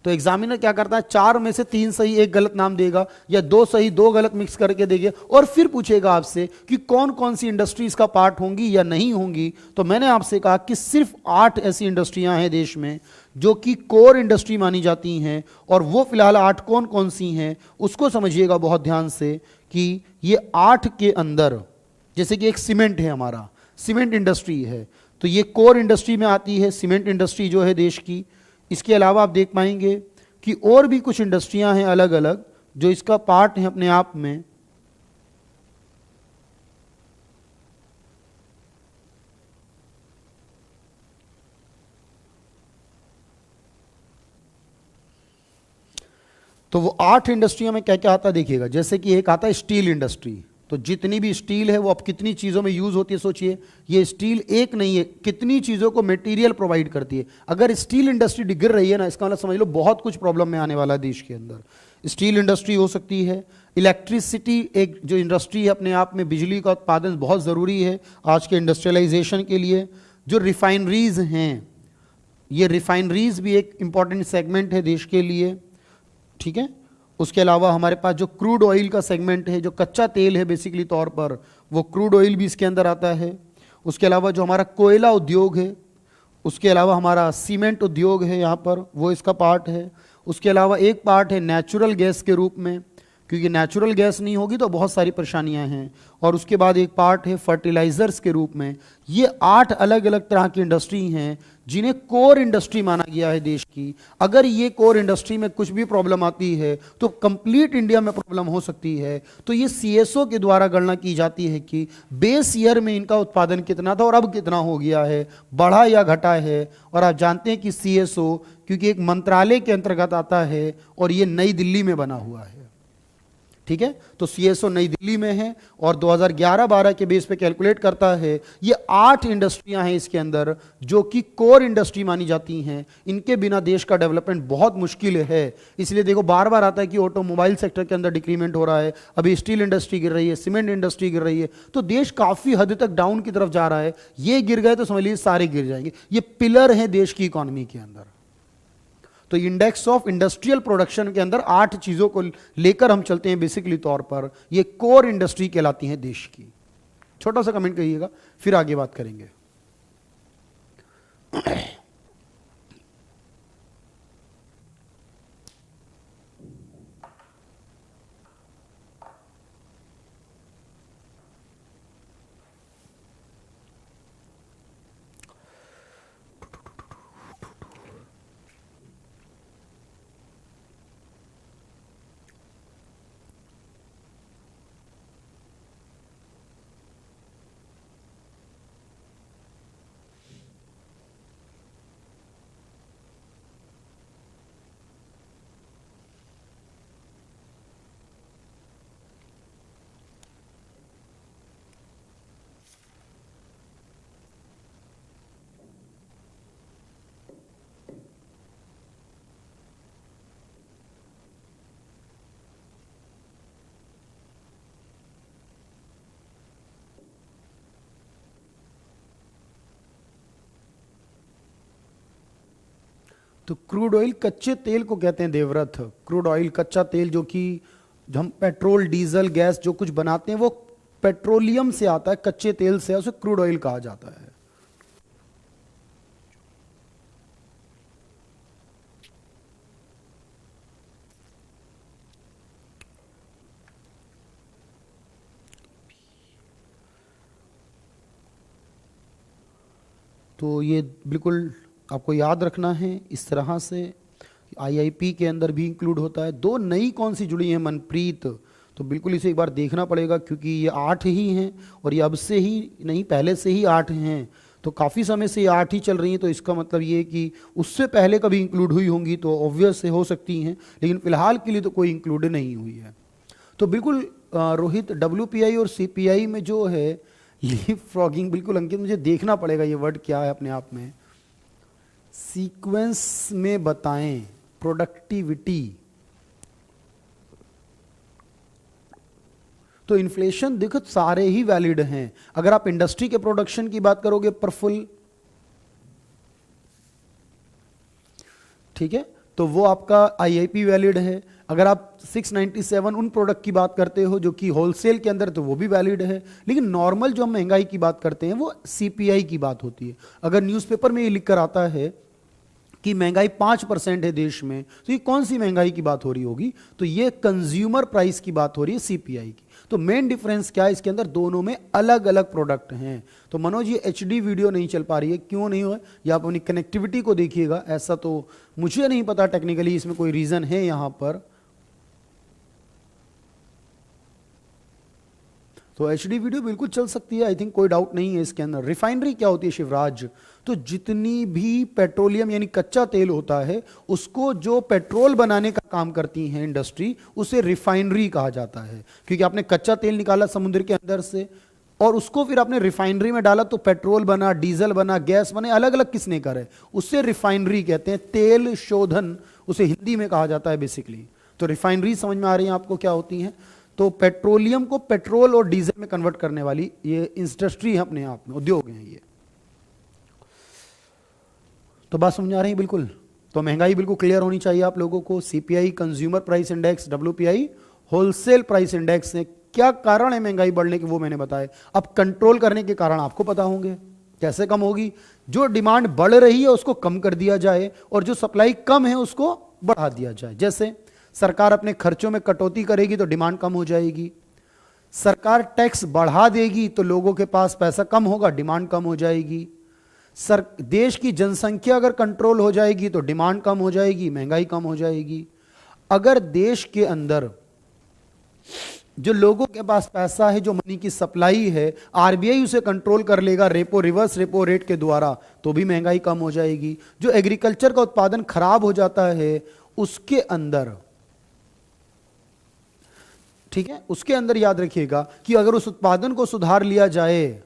तो एग्जामिनर क्या करता है, 4 में से 3 सही 1 गलत नाम देगा, या 2 सही 2 गलत मिक्स करके देगा, और फिर पूछेगा आपसे कि कौन कौन सी इंडस्ट्रीज का पार्ट होंगी या नहीं होंगी। तो मैंने आपसे कहा कि सिर्फ 8 ऐसी इंडस्ट्रियां हैं देश में जो कि कोर इंडस्ट्री मानी जाती हैं, और वो फिलहाल 8 कौन कौन सी हैं उसको समझिएगा बहुत ध्यान से कि ये 8 के अंदर, जैसे कि एक सीमेंट है, हमारा सीमेंट इंडस्ट्री है, तो ये कोर इंडस्ट्री में आती है सीमेंट इंडस्ट्री जो है देश की। इसके अलावा आप देख पाएंगे कि और भी कुछ इंडस्ट्रियां हैं अलग अलग जो इसका पार्ट है अपने आप में। तो वो 8 इंडस्ट्रियों में क्या क्या आता है देखिएगा। जैसे कि एक आता है स्टील इंडस्ट्री, तो जितनी भी स्टील है वो अब कितनी चीज़ों में यूज़ होती है सोचिए। ये स्टील एक नहीं है, कितनी चीज़ों को मटेरियल प्रोवाइड करती है। अगर स्टील इंडस्ट्री गिर रही है ना, इसका मतलब समझ लो बहुत कुछ प्रॉब्लम में आने वाला है देश के अंदर। स्टील इंडस्ट्री हो सकती है। इलेक्ट्रिसिटी एक जो इंडस्ट्री है अपने आप में, बिजली का उत्पादन बहुत ज़रूरी है आज के इंडस्ट्रियलाइजेशन के लिए। जो रिफाइनरीज हैं, ये रिफाइनरीज भी एक इम्पॉर्टेंट सेगमेंट है देश के लिए, ठीक है। उसके अलावा हमारे पास जो क्रूड ऑयल का सेगमेंट है, जो कच्चा तेल है बेसिकली तौर पर, वो क्रूड ऑयल भी इसके अंदर आता है। उसके अलावा जो हमारा कोयला उद्योग है, उसके अलावा हमारा सीमेंट उद्योग है यहाँ पर, वो इसका पार्ट है। उसके अलावा एक पार्ट है नेचुरल गैस के रूप में, क्योंकि नेचुरल गैस नहीं होगी तो बहुत सारी परेशानियां हैं। और उसके बाद एक पार्ट है फर्टिलाइजर्स के रूप में। ये 8 अलग अलग तरह की इंडस्ट्री हैं जिन्हें कोर इंडस्ट्री माना गया है देश की। अगर ये कोर इंडस्ट्री में कुछ भी प्रॉब्लम आती है तो कंप्लीट इंडिया में प्रॉब्लम हो सकती है। तो ये सीएसओ के द्वारा गणना की जाती है कि बेस ईयर में इनका उत्पादन कितना था और अब कितना हो गया है, बढ़ा या घटा है। और आप जानते हैं कि सीएसओ क्योंकि एक मंत्रालय के अंतर्गत आता है और ये नई दिल्ली में बना हुआ है, ठीक है। तो सीएसओ नई दिल्ली में है और 2011-12 के बेस पे कैलकुलेट करता है। ये 8 इंडस्ट्रियां हैं इसके अंदर जो कि कोर इंडस्ट्री मानी जाती हैं। इनके बिना देश का डेवलपमेंट बहुत मुश्किल है। इसलिए देखो बार बार आता है कि ऑटोमोबाइल सेक्टर के अंदर डिक्रीमेंट हो रहा है, अभी स्टील इंडस्ट्री गिर रही है, सीमेंट इंडस्ट्री गिर रही है, तो देश काफी हद तक डाउन की तरफ जा रहा है। ये गिर गए तो समझ लीजिए सारे गिर जाएंगे। ये पिलर हैं देश की इकोनॉमी के अंदर। तो इंडेक्स ऑफ इंडस्ट्रियल प्रोडक्शन के अंदर 8 चीजों को लेकर हम चलते हैं बेसिकली तौर पर। ये कोर इंडस्ट्री कहलाती है देश की। छोटा सा कमेंट करिएगा, फिर आगे बात करेंगे। तो क्रूड ऑयल कच्चे तेल को कहते हैं देवव्रत। क्रूड ऑयल कच्चा तेल जो कि हम पेट्रोल डीजल गैस जो कुछ बनाते हैं वो पेट्रोलियम से आता है, कच्चे तेल से, उसे क्रूड ऑयल कहा जाता है। तो ये बिल्कुल आपको याद रखना है इस तरह से। आईआईपी के अंदर भी इंक्लूड होता है। 2 नई कौन सी जुड़ी हैं, मनप्रीत, तो बिल्कुल इसे एक बार देखना पड़ेगा क्योंकि ये 8 ही हैं और ये अब से ही नहीं पहले से ही 8 हैं। तो काफ़ी समय से ये 8 ही चल रही हैं, तो इसका मतलब ये है कि उससे पहले कभी इंक्लूड हुई होंगी तो ऑब्वियस से हो सकती हैं, लेकिन फिलहाल के लिए तो कोई इंक्लूड नहीं हुई है। तो बिल्कुल रोहित, WPI और CPI में जो है लीप फ्रॉगिंग, बिल्कुल अंकित मुझे देखना पड़ेगा ये वर्ड क्या है अपने आप में। सीक्वेंस में बताएं प्रोडक्टिविटी। तो इन्फ्लेशन देखो सारे ही वैलिड हैं। अगर आप इंडस्ट्री के प्रोडक्शन की बात करोगे प्रफुल्ल, ठीक है, तो वो आपका आईआईपी वैलिड है। अगर आप 697 उन प्रोडक्ट की बात करते हो जो कि होलसेल के अंदर, तो वो भी वैलिड है। लेकिन नॉर्मल जो हम महंगाई की बात करते हैं वो सीपीआई की बात होती है। अगर न्यूज़पेपर में ये लिख कर आता है कि महंगाई 5% है देश में, तो ये कौन सी महंगाई की बात हो रही होगी? तो ये कंज्यूमर प्राइस की बात हो रही है, सीपीआई की। तो मेन डिफरेंस क्या है इसके अंदर? दोनों में अलग अलग प्रोडक्ट हैं। तो मनोज ये एचडी वीडियो नहीं चल पा रही है, क्यों नहीं हुआ? या आप अपनी कनेक्टिविटी को देखिएगा। ऐसा तो मुझे नहीं पता, टेक्निकली इसमें कोई रीजन है यहां पर। तो एचडी वीडियो बिल्कुल चल सकती है, आई थिंक कोई डाउट नहीं है इसके अंदर। रिफाइनरी क्या होती है शिवराज? तो जितनी भी पेट्रोलियम यानी कच्चा तेल होता है उसको जो पेट्रोल बनाने का काम करती है इंडस्ट्री, उसे रिफाइनरी कहा जाता है। क्योंकि आपने कच्चा तेल निकाला समुद्र के अंदर से और उसको फिर आपने रिफाइनरी में डाला तो पेट्रोल बना, डीजल बना, गैस बने, अलग अलग किसने करे, उससे रिफाइनरी कहते हैं। तेल शोधन उसे हिंदी में कहा जाता है बेसिकली। तो रिफाइनरी समझ में आ रही है आपको क्या होती है? तो पेट्रोलियम को पेट्रोल और डीजल में कन्वर्ट करने वाली ये इंडस्ट्री है, अपने आप में उद्योग है ये। तो बात समझ आ रही है बिल्कुल? तो महंगाई बिल्कुल क्लियर होनी चाहिए आप लोगों को। CPI consumer price index, WPI wholesale price index क्या कारण है महंगाई बढ़ने के वो मैंने बताए। अब कंट्रोल करने के कारण आपको पता होंगे। कैसे कम होगी? जो डिमांड बढ़ रही है उसको कम कर दिया जाए और जो सप्लाई कम है उसको बढ़ा दिया जाए। जैसे सरकार अपने खर्चों में कटौती करेगी तो डिमांड कम हो जाएगी, सरकार टैक्स बढ़ा देगी तो लोगों के पास पैसा कम होगा, डिमांड कम हो जाएगी। देश की जनसंख्या अगर कंट्रोल हो जाएगी तो डिमांड कम हो जाएगी, महंगाई कम हो जाएगी। अगर देश के अंदर जो लोगों के पास पैसा है, जो मनी की सप्लाई है, आरबीआई उसे कंट्रोल कर लेगा रेपो, रिवर्स रेपो रेट के द्वारा, तो भी महंगाई कम हो जाएगी। जो एग्रीकल्चर का उत्पादन खराब हो जाता है उसके अंदर, ठीक है, उसके अंदर याद रखिएगा कि अगर उस उत्पादन को सुधार लिया जाए,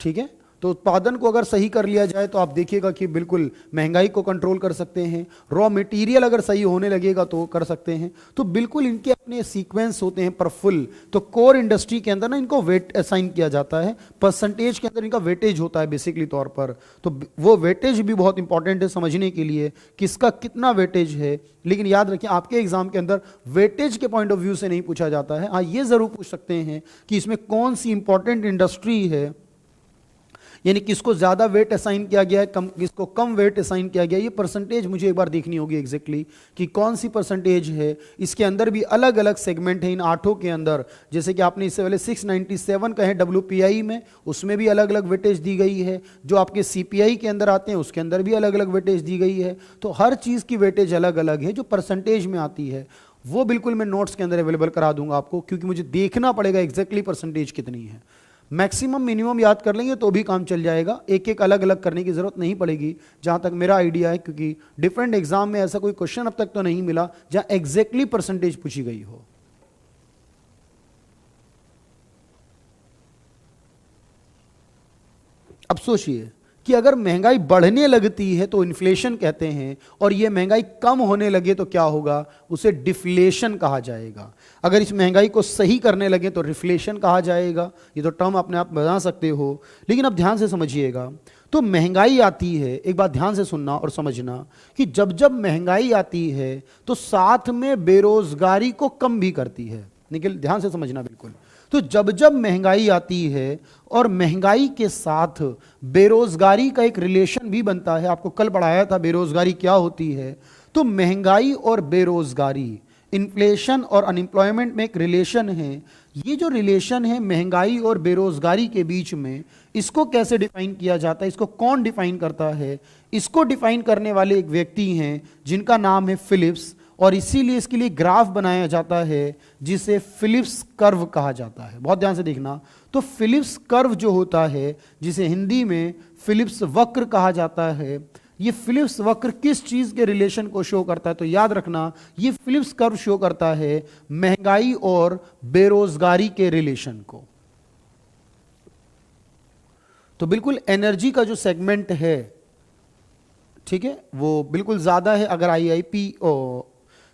ठीक है, तो उत्पादन को अगर सही कर लिया जाए तो आप देखिएगा कि बिल्कुल महंगाई को कंट्रोल कर सकते हैं। रॉ मटेरियल अगर सही होने लगेगा तो कर सकते हैं। तो बिल्कुल इनके अपने सीक्वेंस होते हैं पर फुल। तो कोर इंडस्ट्री के अंदर ना इनको वेट असाइन किया जाता है, परसेंटेज के अंदर इनका वेटेज होता है बेसिकली तौर पर। तो वो वेटेज भी बहुत इंपॉर्टेंट है समझने के लिए किसका कितना वेटेज है। लेकिन याद रखिए आपके एग्जाम के अंदर वेटेज के पॉइंट ऑफ व्यू से नहीं पूछा जाता है। हाँ, ये जरूर पूछ सकते हैं कि इसमें कौन सी इंपॉर्टेंट इंडस्ट्री है, यानी किसको ज्यादा वेट असाइन किया गया है, किसको कम वेट असाइन किया गया है। ये परसेंटेज मुझे एक बार देखनी होगी एग्जैक्टली कि कौन सी परसेंटेज है। इसके अंदर भी अलग अलग सेगमेंट है इन 8 के अंदर। जैसे कि आपने इससे पहले 697 कहे WPI में, उसमें भी अलग अलग वेटेज दी गई है। जो आपके CPI के अंदर आते हैं उसके अंदर भी अलग अलग वेटेज दी गई है। तो हर चीज़ की वेटेज अलग अलग है। जो परसेंटेज में आती है वो बिल्कुल मैं नोट्स के अंदर अवेलेबल करा दूंगा आपको, क्योंकि मुझे देखना पड़ेगा एग्जैक्टली परसेंटेज कितनी है। मैक्सिमम मिनिमम याद कर लेंगे तो भी काम चल जाएगा, एक एक अलग अलग करने की जरूरत नहीं पड़ेगी जहां तक मेरा आइडिया है, क्योंकि डिफरेंट एग्जाम में ऐसा कोई क्वेश्चन अब तक तो नहीं मिला जहां एग्जैक्टली परसेंटेज पूछी गई हो। अब सोचिए कि अगर महंगाई बढ़ने लगती है तो इन्फ्लेशन कहते हैं, और ये महंगाई कम होने लगे तो क्या होगा, उसे डिफ्लेशन कहा जाएगा। अगर इस महंगाई को सही करने लगे तो रिफ्लेशन कहा जाएगा। ये तो टर्म अपने आप बना सकते हो, लेकिन अब ध्यान से समझिएगा। तो महंगाई आती है, एक बात ध्यान से सुनना और समझना कि जब जब महंगाई आती है तो साथ में बेरोजगारी को कम भी करती है। निखिल ध्यान से समझना बिल्कुल। तो जब जब महंगाई आती है और महंगाई के साथ बेरोजगारी का एक रिलेशन भी बनता है, आपको कल पढ़ाया था बेरोजगारी क्या होती है। तो महंगाई और बेरोजगारी, इन्फ्लेशन और अनएम्प्लॉयमेंट में एक रिलेशन है। ये जो रिलेशन है महंगाई और बेरोजगारी के बीच में, इसको कैसे डिफाइन किया जाता है, इसको कौन डिफाइन करता है? इसको डिफाइन करने वाले एक व्यक्ति हैं जिनका नाम है फिलिप्स, और इसीलिए इसके लिए ग्राफ बनाया जाता है जिसे फिलिप्स कर्व कहा जाता है। बहुत ध्यान से देखना। तो फिलिप्स कर्व जो होता है, जिसे हिंदी में फिलिप्स वक्र कहा जाता है, ये फिलिप्स वक्र किस चीज के रिलेशन को शो करता है? तो याद रखना ये फिलिप्स कर्व शो करता है महंगाई और बेरोजगारी के रिलेशन को। तो बिल्कुल एनर्जी का जो सेगमेंट है, ठीक है, वो बिल्कुल ज्यादा है। अगर IIP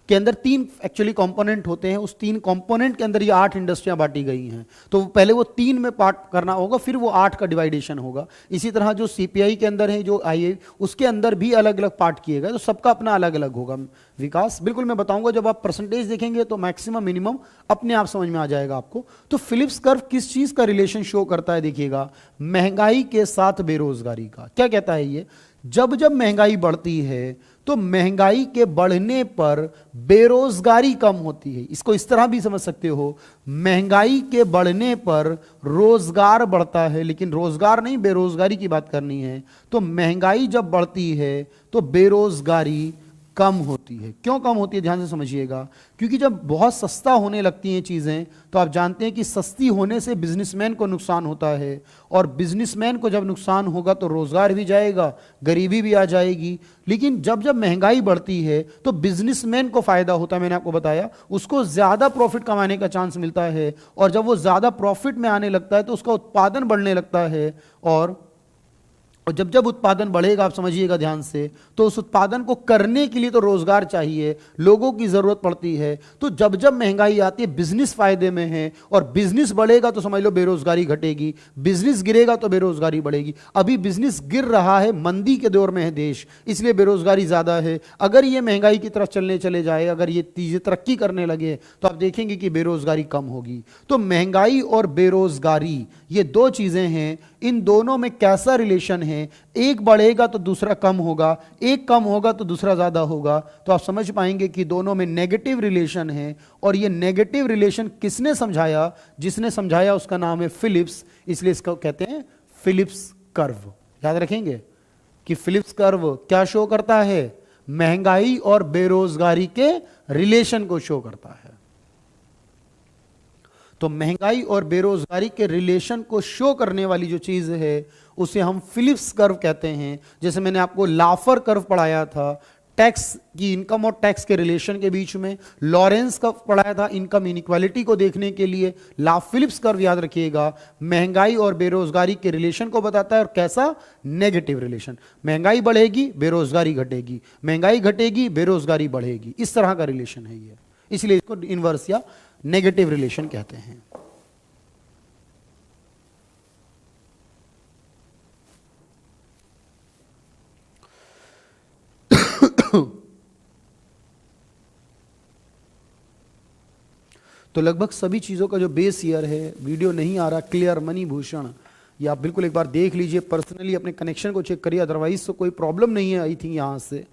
के अंदर 3 एक्चुअली कंपोनेंट होते हैं, उस 3 कंपोनेंट के अंदर ये 8 इंडस्ट्रियां बांटी गई हैं। तो पहले वो 3 में पार्ट करना होगा, फिर वो 8 का डिवाइडेशन होगा। इसी तरह जो CPI के अंदर है, जो IA, उसके अंदर भी अलग अलग पार्ट किए गए, तो सबका अपना अलग अलग होगा। विकास बिल्कुल मैं बताऊंगा, जब आप परसेंटेज देखेंगे तो मैक्सिमम मिनिमम अपने आप समझ में आ जाएगा आपको। तो फिलिप्स कर्व किस चीज का रिलेशन शो करता है? देखिएगा, महंगाई के साथ बेरोजगारी का। क्या कहता है ये? जब जब महंगाई बढ़ती है तो महंगाई के बढ़ने पर बेरोजगारी कम होती है। इसको इस तरह भी समझ सकते हो, महंगाई के बढ़ने पर रोजगार बढ़ता है, लेकिन रोजगार नहीं, बेरोजगारी की बात करनी है। तो महंगाई जब बढ़ती है तो बेरोजगारी कम होती है। क्यों कम होती है? ध्यान से समझिएगा। क्योंकि जब बहुत सस्ता होने लगती हैं चीजें, तो आप जानते हैं कि सस्ती होने से बिजनेसमैन को नुकसान होता है, और बिजनेसमैन को जब नुकसान होगा तो रोजगार भी जाएगा, गरीबी भी आ जाएगी। लेकिन जब जब महंगाई बढ़ती है तो बिजनेसमैन को फायदा होता है। मैंने आपको बताया, उसको ज्यादा प्रॉफिट कमाने का चांस मिलता है, और जब वो ज्यादा प्रॉफिट में आने लगता है तो उसका उत्पादन बढ़ने लगता है, और और जब जब उत्पादन बढ़ेगा, आप समझिएगा ध्यान से, तो उस उत्पादन को करने के लिए तो रोजगार चाहिए, लोगों की जरूरत पड़ती है। तो जब जब महंगाई आती है, बिजनेस फायदे में है, और बिजनेस बढ़ेगा तो समझ लो बेरोजगारी घटेगी, बिजनेस गिरेगा तो बेरोजगारी बढ़ेगी। अभी बिजनेस गिर रहा है, मंदी के दौर में है देश, इसलिए बेरोजगारी ज्यादा है। अगर ये महंगाई की तरफ चले जाए, अगर ये चीजें तरक्की करने लगे, तो आप देखेंगे कि बेरोजगारी कम होगी। तो महंगाई और बेरोजगारी ये दो चीजें हैं, इन दोनों में कैसा रिलेशन है? एक बढ़ेगा तो दूसरा कम होगा, एक कम होगा तो दूसरा ज्यादा होगा। तो आप समझ पाएंगे कि दोनों में नेगेटिव रिलेशन है। और ये नेगेटिव रिलेशन किसने समझाया? जिसने समझाया उसका नाम है फिलिप्स, इसलिए इसको कहते हैं फिलिप्स कर्व। याद रखेंगे कि फिलिप्स कर्व क्या शो करता है? महंगाई और बेरोजगारी के रिलेशन को शो करता है। तो महंगाई और बेरोजगारी के रिलेशन को शो करने वाली जो चीज है उसे हम फिलिप्स कर्व कहते हैं। जैसे मैंने आपको लाफर कर्व पढ़ाया था, टैक्स की, इनकम और टैक्स के रिलेशन के बीच में, लॉरेंस कर्व पढ़ाया था इनकम इनइक्वालिटी को देखने के लिए। फिलिप्स कर्व याद रखिएगा, महंगाई और बेरोजगारी के रिलेशन को बताता है। और कैसा? Negative relation. महंगाई बढ़ेगी, बेरोजगारी घटेगी, महंगाई घटेगी, बेरोजगारी बढ़ेगी, इस तरह का रिलेशन है ये। इसलिए इसको इनवर्स या नेगेटिव रिलेशन कहते हैं। तो लगभग सभी चीजों का जो बेस ईयर है, वीडियो नहीं आ रहा क्लियर मनी भूषण, ये आप बिल्कुल एक बार देख लीजिए, पर्सनली अपने कनेक्शन को चेक करिए, अदरवाइज तो कोई प्रॉब्लम नहीं है आई थिंक यहां से।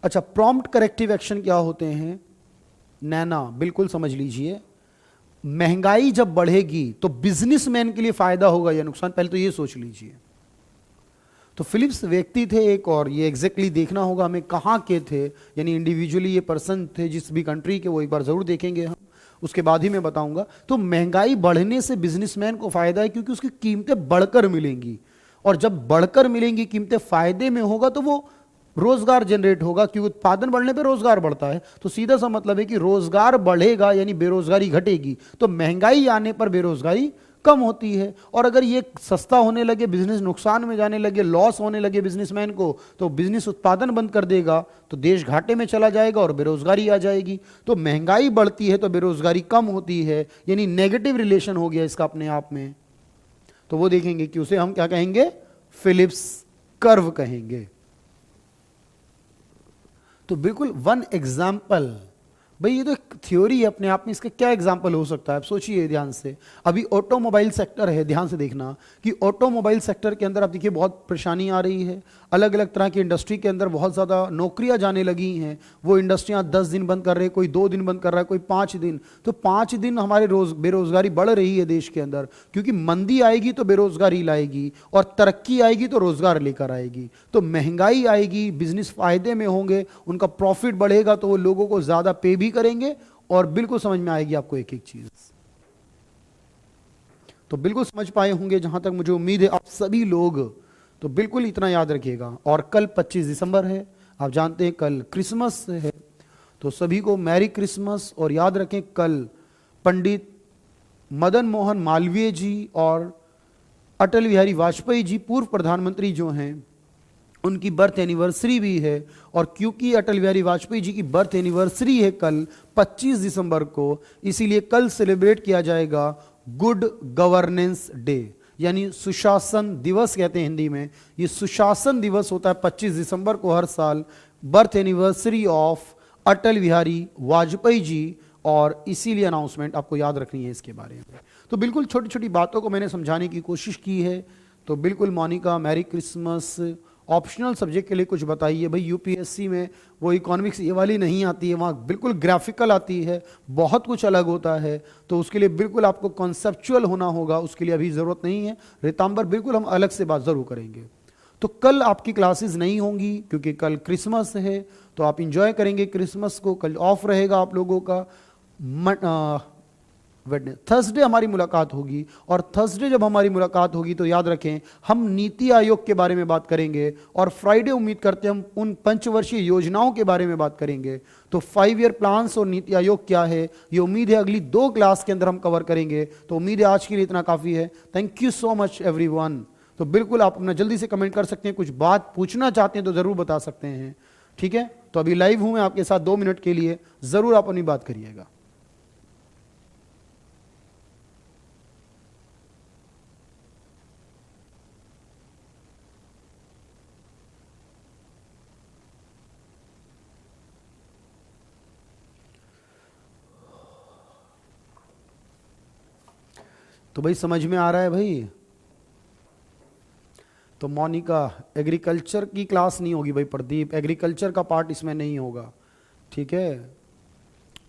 अच्छा, प्रॉम्प्ट करेक्टिव एक्शन क्या होते हैं? नैना बिल्कुल समझ लीजिए, महंगाई जब बढ़ेगी तो बिजनेसमैन के लिए फायदा होगा या नुकसान, पहले तो ये सोच लीजिए। तो फिलिप्स व्यक्ति थे एक, और ये एग्जैक्टली देखना होगा हमें कहाँ के थे, यानी इंडिविजुअली ये पर्सन थे जिस भी कंट्री के, वो एक बार जरूर देखेंगे हम, उसके बाद ही मैं बताऊंगा। तो महंगाई बढ़ने से बिजनेसमैन को फायदा है क्योंकि उसकी कीमतें बढ़कर मिलेंगी, और जब बढ़कर मिलेंगी कीमतें, फायदे में होगा तो वो रोजगार जनरेट होगा, क्योंकि उत्पादन बढ़ने पे रोजगार बढ़ता है। तो सीधा सा मतलब है कि रोजगार बढ़ेगा यानी बेरोजगारी घटेगी, तो महंगाई आने पर बेरोजगारी कम होती है। और अगर ये सस्ता होने लगे, बिजनेस नुकसान में जाने लगे, लॉस होने लगे बिजनेसमैन को, तो बिजनेस उत्पादन बंद कर देगा, तो देश घाटे में चला जाएगा और बेरोजगारी आ जाएगी। तो महंगाई बढ़ती है तो बेरोजगारी कम होती है, यानी नेगेटिव रिलेशन हो गया इसका अपने आप में। तो वो देखेंगे कि उसे हम क्या कहेंगे? फिलिप्स कर्व कहेंगे। तो बिल्कुल वन एग्जाम्पल, भाई ये तो एक थ्योरी है अपने आप में, इसका क्या एग्जाम्पल हो सकता है? आप सोचिए ध्यान से। अभी ऑटोमोबाइल सेक्टर है, ध्यान से देखना कि ऑटोमोबाइल सेक्टर के अंदर आप देखिए बहुत परेशानी आ रही है। अलग अलग तरह की इंडस्ट्री के अंदर बहुत ज़्यादा नौकरियां जाने लगी हैं। वो इंडस्ट्रियां 10 दिन बंद कर रहे हैं, कोई 2 दिन बंद कर रहा है, कोई 5 दिन। तो 5 दिन हमारे बेरोजगारी बढ़ रही है देश के अंदर, क्योंकि मंदी आएगी तो बेरोजगारी लाएगी, और तरक्की आएगी तो रोजगार लेकर आएगी। तो महंगाई आएगी, बिजनेस फायदे में होंगे, उनका प्रॉफिट बढ़ेगा, तो वो लोगों को ज्यादा पे भी करेंगे, और बिल्कुल समझ में आएगी आपको एक एक चीज। तो बिल्कुल समझ पाए होंगे जहां तक मुझे उम्मीद है आप सभी लोग। तो बिल्कुल इतना याद रखिएगा। और कल 25 दिसंबर है, आप जानते हैं कल क्रिसमस है, तो सभी को मैरी क्रिसमस। और याद रखें कल पंडित मदन मोहन मालवीय जी और अटल बिहारी वाजपेयी जी, पूर्व प्रधानमंत्री जो हैं, उनकी बर्थ एनिवर्सरी भी है। और क्योंकि अटल बिहारी वाजपेयी जी की बर्थ एनिवर्सरी है कल 25 दिसंबर को, इसीलिए कल सेलिब्रेट किया जाएगा गुड गवर्नेंस डे, यानी सुशासन दिवस कहते हैं हिंदी में। ये सुशासन दिवस होता है 25 दिसंबर को हर साल, birth anniversary of Atal Bihari Vajpayee ji, और इसीलिए अनाउंसमेंट आपको याद रखनी है इसके बारे में। तो बिल्कुल छोटी छोटी बातों को मैंने समझाने की कोशिश की है। तो बिल्कुल Monika, merry Christmas. Optional subject के लिए कुछ बताइए भाई। यूपीएससी में वो इकोनॉमिक्स ये वाली नहीं आती है, वहाँ बिल्कुल ग्राफिकल आती है, बहुत कुछ अलग होता है। तो उसके लिए बिल्कुल आपको कॉन्सेप्चुअल होना होगा, उसके लिए अभी ज़रूरत नहीं है। रितांबर बिल्कुल हम अलग से बात ज़रूर करेंगे। तो कल आपकी क्लासेस नहीं होंगी क्योंकि कल क्रिसमस है, तो आप इंजॉय करेंगे क्रिसमस को। कल ऑफ रहेगा आप लोगों का। थर्सडे हमारी मुलाकात होगी, और थर्सडे जब हमारी मुलाकात होगी तो याद रखें हम नीति आयोग के बारे में बात करेंगे, और फ्राइडे उम्मीद करते हैं हम उन पंचवर्षीय योजनाओं के बारे में बात करेंगे। तो 5 ईयर प्लान्स और नीति आयोग क्या है, ये उम्मीद है अगली 2 क्लास के अंदर हम कवर करेंगे। तो उम्मीद है आज के लिए इतना काफ़ी है। Thank you so much everyone. तो बिल्कुल आप अपना जल्दी से कमेंट कर सकते हैं, कुछ बात पूछना चाहते हैं तो ज़रूर बता सकते हैं। ठीक है, तो अभी लाइव हूं मैं आपके साथ 2 मिनट के लिए, ज़रूर आप अपनी बात करिएगा। तो भाई समझ में आ रहा है भाई? तो मोनिका, एग्रीकल्चर की क्लास नहीं होगी भाई प्रदीप, एग्रीकल्चर का पार्ट इसमें नहीं होगा। ठीक है,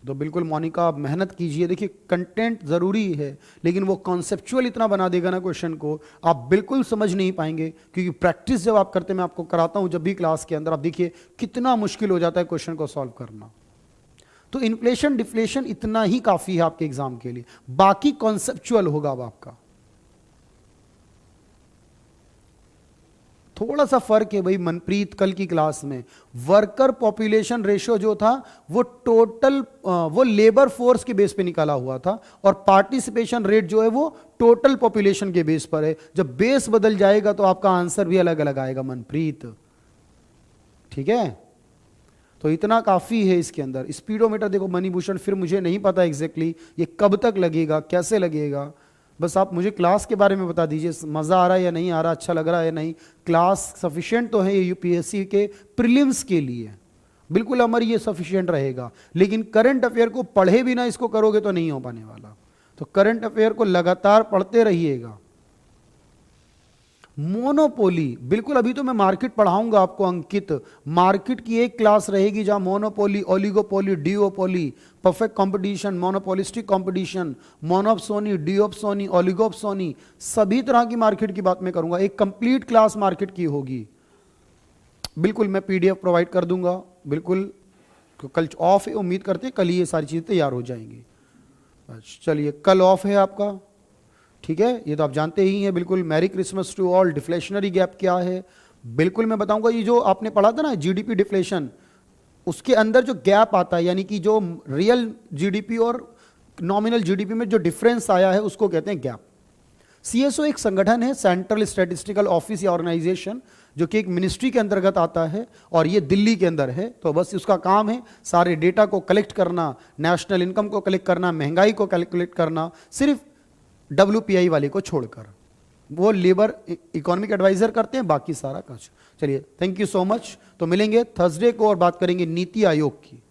तो बिल्कुल मोनिका आप मेहनत कीजिए। देखिए कंटेंट ज़रूरी है, लेकिन वो कॉन्सेप्चुअल इतना बना देगा ना क्वेश्चन को, आप बिल्कुल समझ नहीं पाएंगे। क्योंकि प्रैक्टिस जब आप करते, मैं आपको कराता हूँ जब भी क्लास के अंदर, आप देखिए कितना मुश्किल हो जाता है क्वेश्चन को सॉल्व करना। तो इन्फ्लेशन डिफ्लेशन इतना ही काफ़ी है आपके एग्जाम के लिए, बाकी कॉन्सेप्चुअल होगा अब आपका। थोड़ा सा फर्क है भाई मनप्रीत, कल की क्लास में वर्कर पॉपुलेशन रेशियो जो था वो टोटल वो लेबर फोर्स के बेस पे निकाला हुआ था, और पार्टिसिपेशन रेट जो है वो टोटल पॉपुलेशन के बेस पर है। जब बेस बदल जाएगा तो आपका आंसर भी अलग अलग आएगा मनप्रीत। ठीक है, तो इतना काफी है इसके अंदर। स्पीडोमीटर देखो मणिभूषण, फिर मुझे नहीं पता एग्जैक्टली ये कब तक लगेगा, कैसे लगेगा, बस आप मुझे क्लास के बारे में बता दीजिए, मज़ा आ रहा है या नहीं आ रहा, अच्छा लग रहा है या नहीं। क्लास सफिशिएंट तो है ये यूपीएससी के प्रीलिम्स के लिए, बिल्कुल हमारी ये सफिशिएंट रहेगा। लेकिन करंट अफेयर को पढ़े बिना इसको करोगे तो नहीं हो पाने वाला। तो करंट अफेयर को लगातार पढ़ते रहिएगा। मोनोपोली, बिल्कुल अभी तो मैं मार्केट पढ़ाऊंगा आपको अंकित। मार्केट की एक क्लास रहेगी जहां monopoly, oligopoly, duopoly, perfect competition, monopolistic competition, monopsony, duopsony, oligopsony, सभी तरह की मार्केट की बात मैं करूंगा। एक कंप्लीट क्लास मार्केट की होगी। बिल्कुल मैं पीडीएफ प्रोवाइड कर दूंगा। बिल्कुल कल ऑफ है, उम्मीद करते हैं कल ही ये सारी चीज़ें तैयार हो जाएंगी। चलिए कल ऑफ है आपका, ठीक है, ये तो आप जानते ही हैं। बिल्कुल merry Christmas to all. Deflationary gap क्या है बिल्कुल मैं बताऊंगा। ये जो आपने पढ़ा था ना जीडीपी डिफ्लेशन, उसके अंदर जो गैप आता है, यानी कि जो रियल जीडीपी और नॉमिनल जीडीपी में जो डिफरेंस आया है उसको कहते हैं गैप। सीएसओ एक संगठन है, सेंट्रल स्टैटिस्टिकल ऑफिस या ऑर्गेनाइजेशन, जो कि एक मिनिस्ट्री के अंतर्गत आता है और ये दिल्ली के अंदर है। तो बस उसका काम है सारे डेटा को कलेक्ट करना, नेशनल इनकम को कलेक्ट करना, महंगाई को कैलकुलेट करना, सिर्फ WPI वाले को छोड़कर। वो लेबर इकोनॉमिक एडवाइजर करते हैं, बाकी सारा कुछ। चलिए थैंक यू सो मच। तो मिलेंगे थर्सडे को और बात करेंगे नीति आयोग की।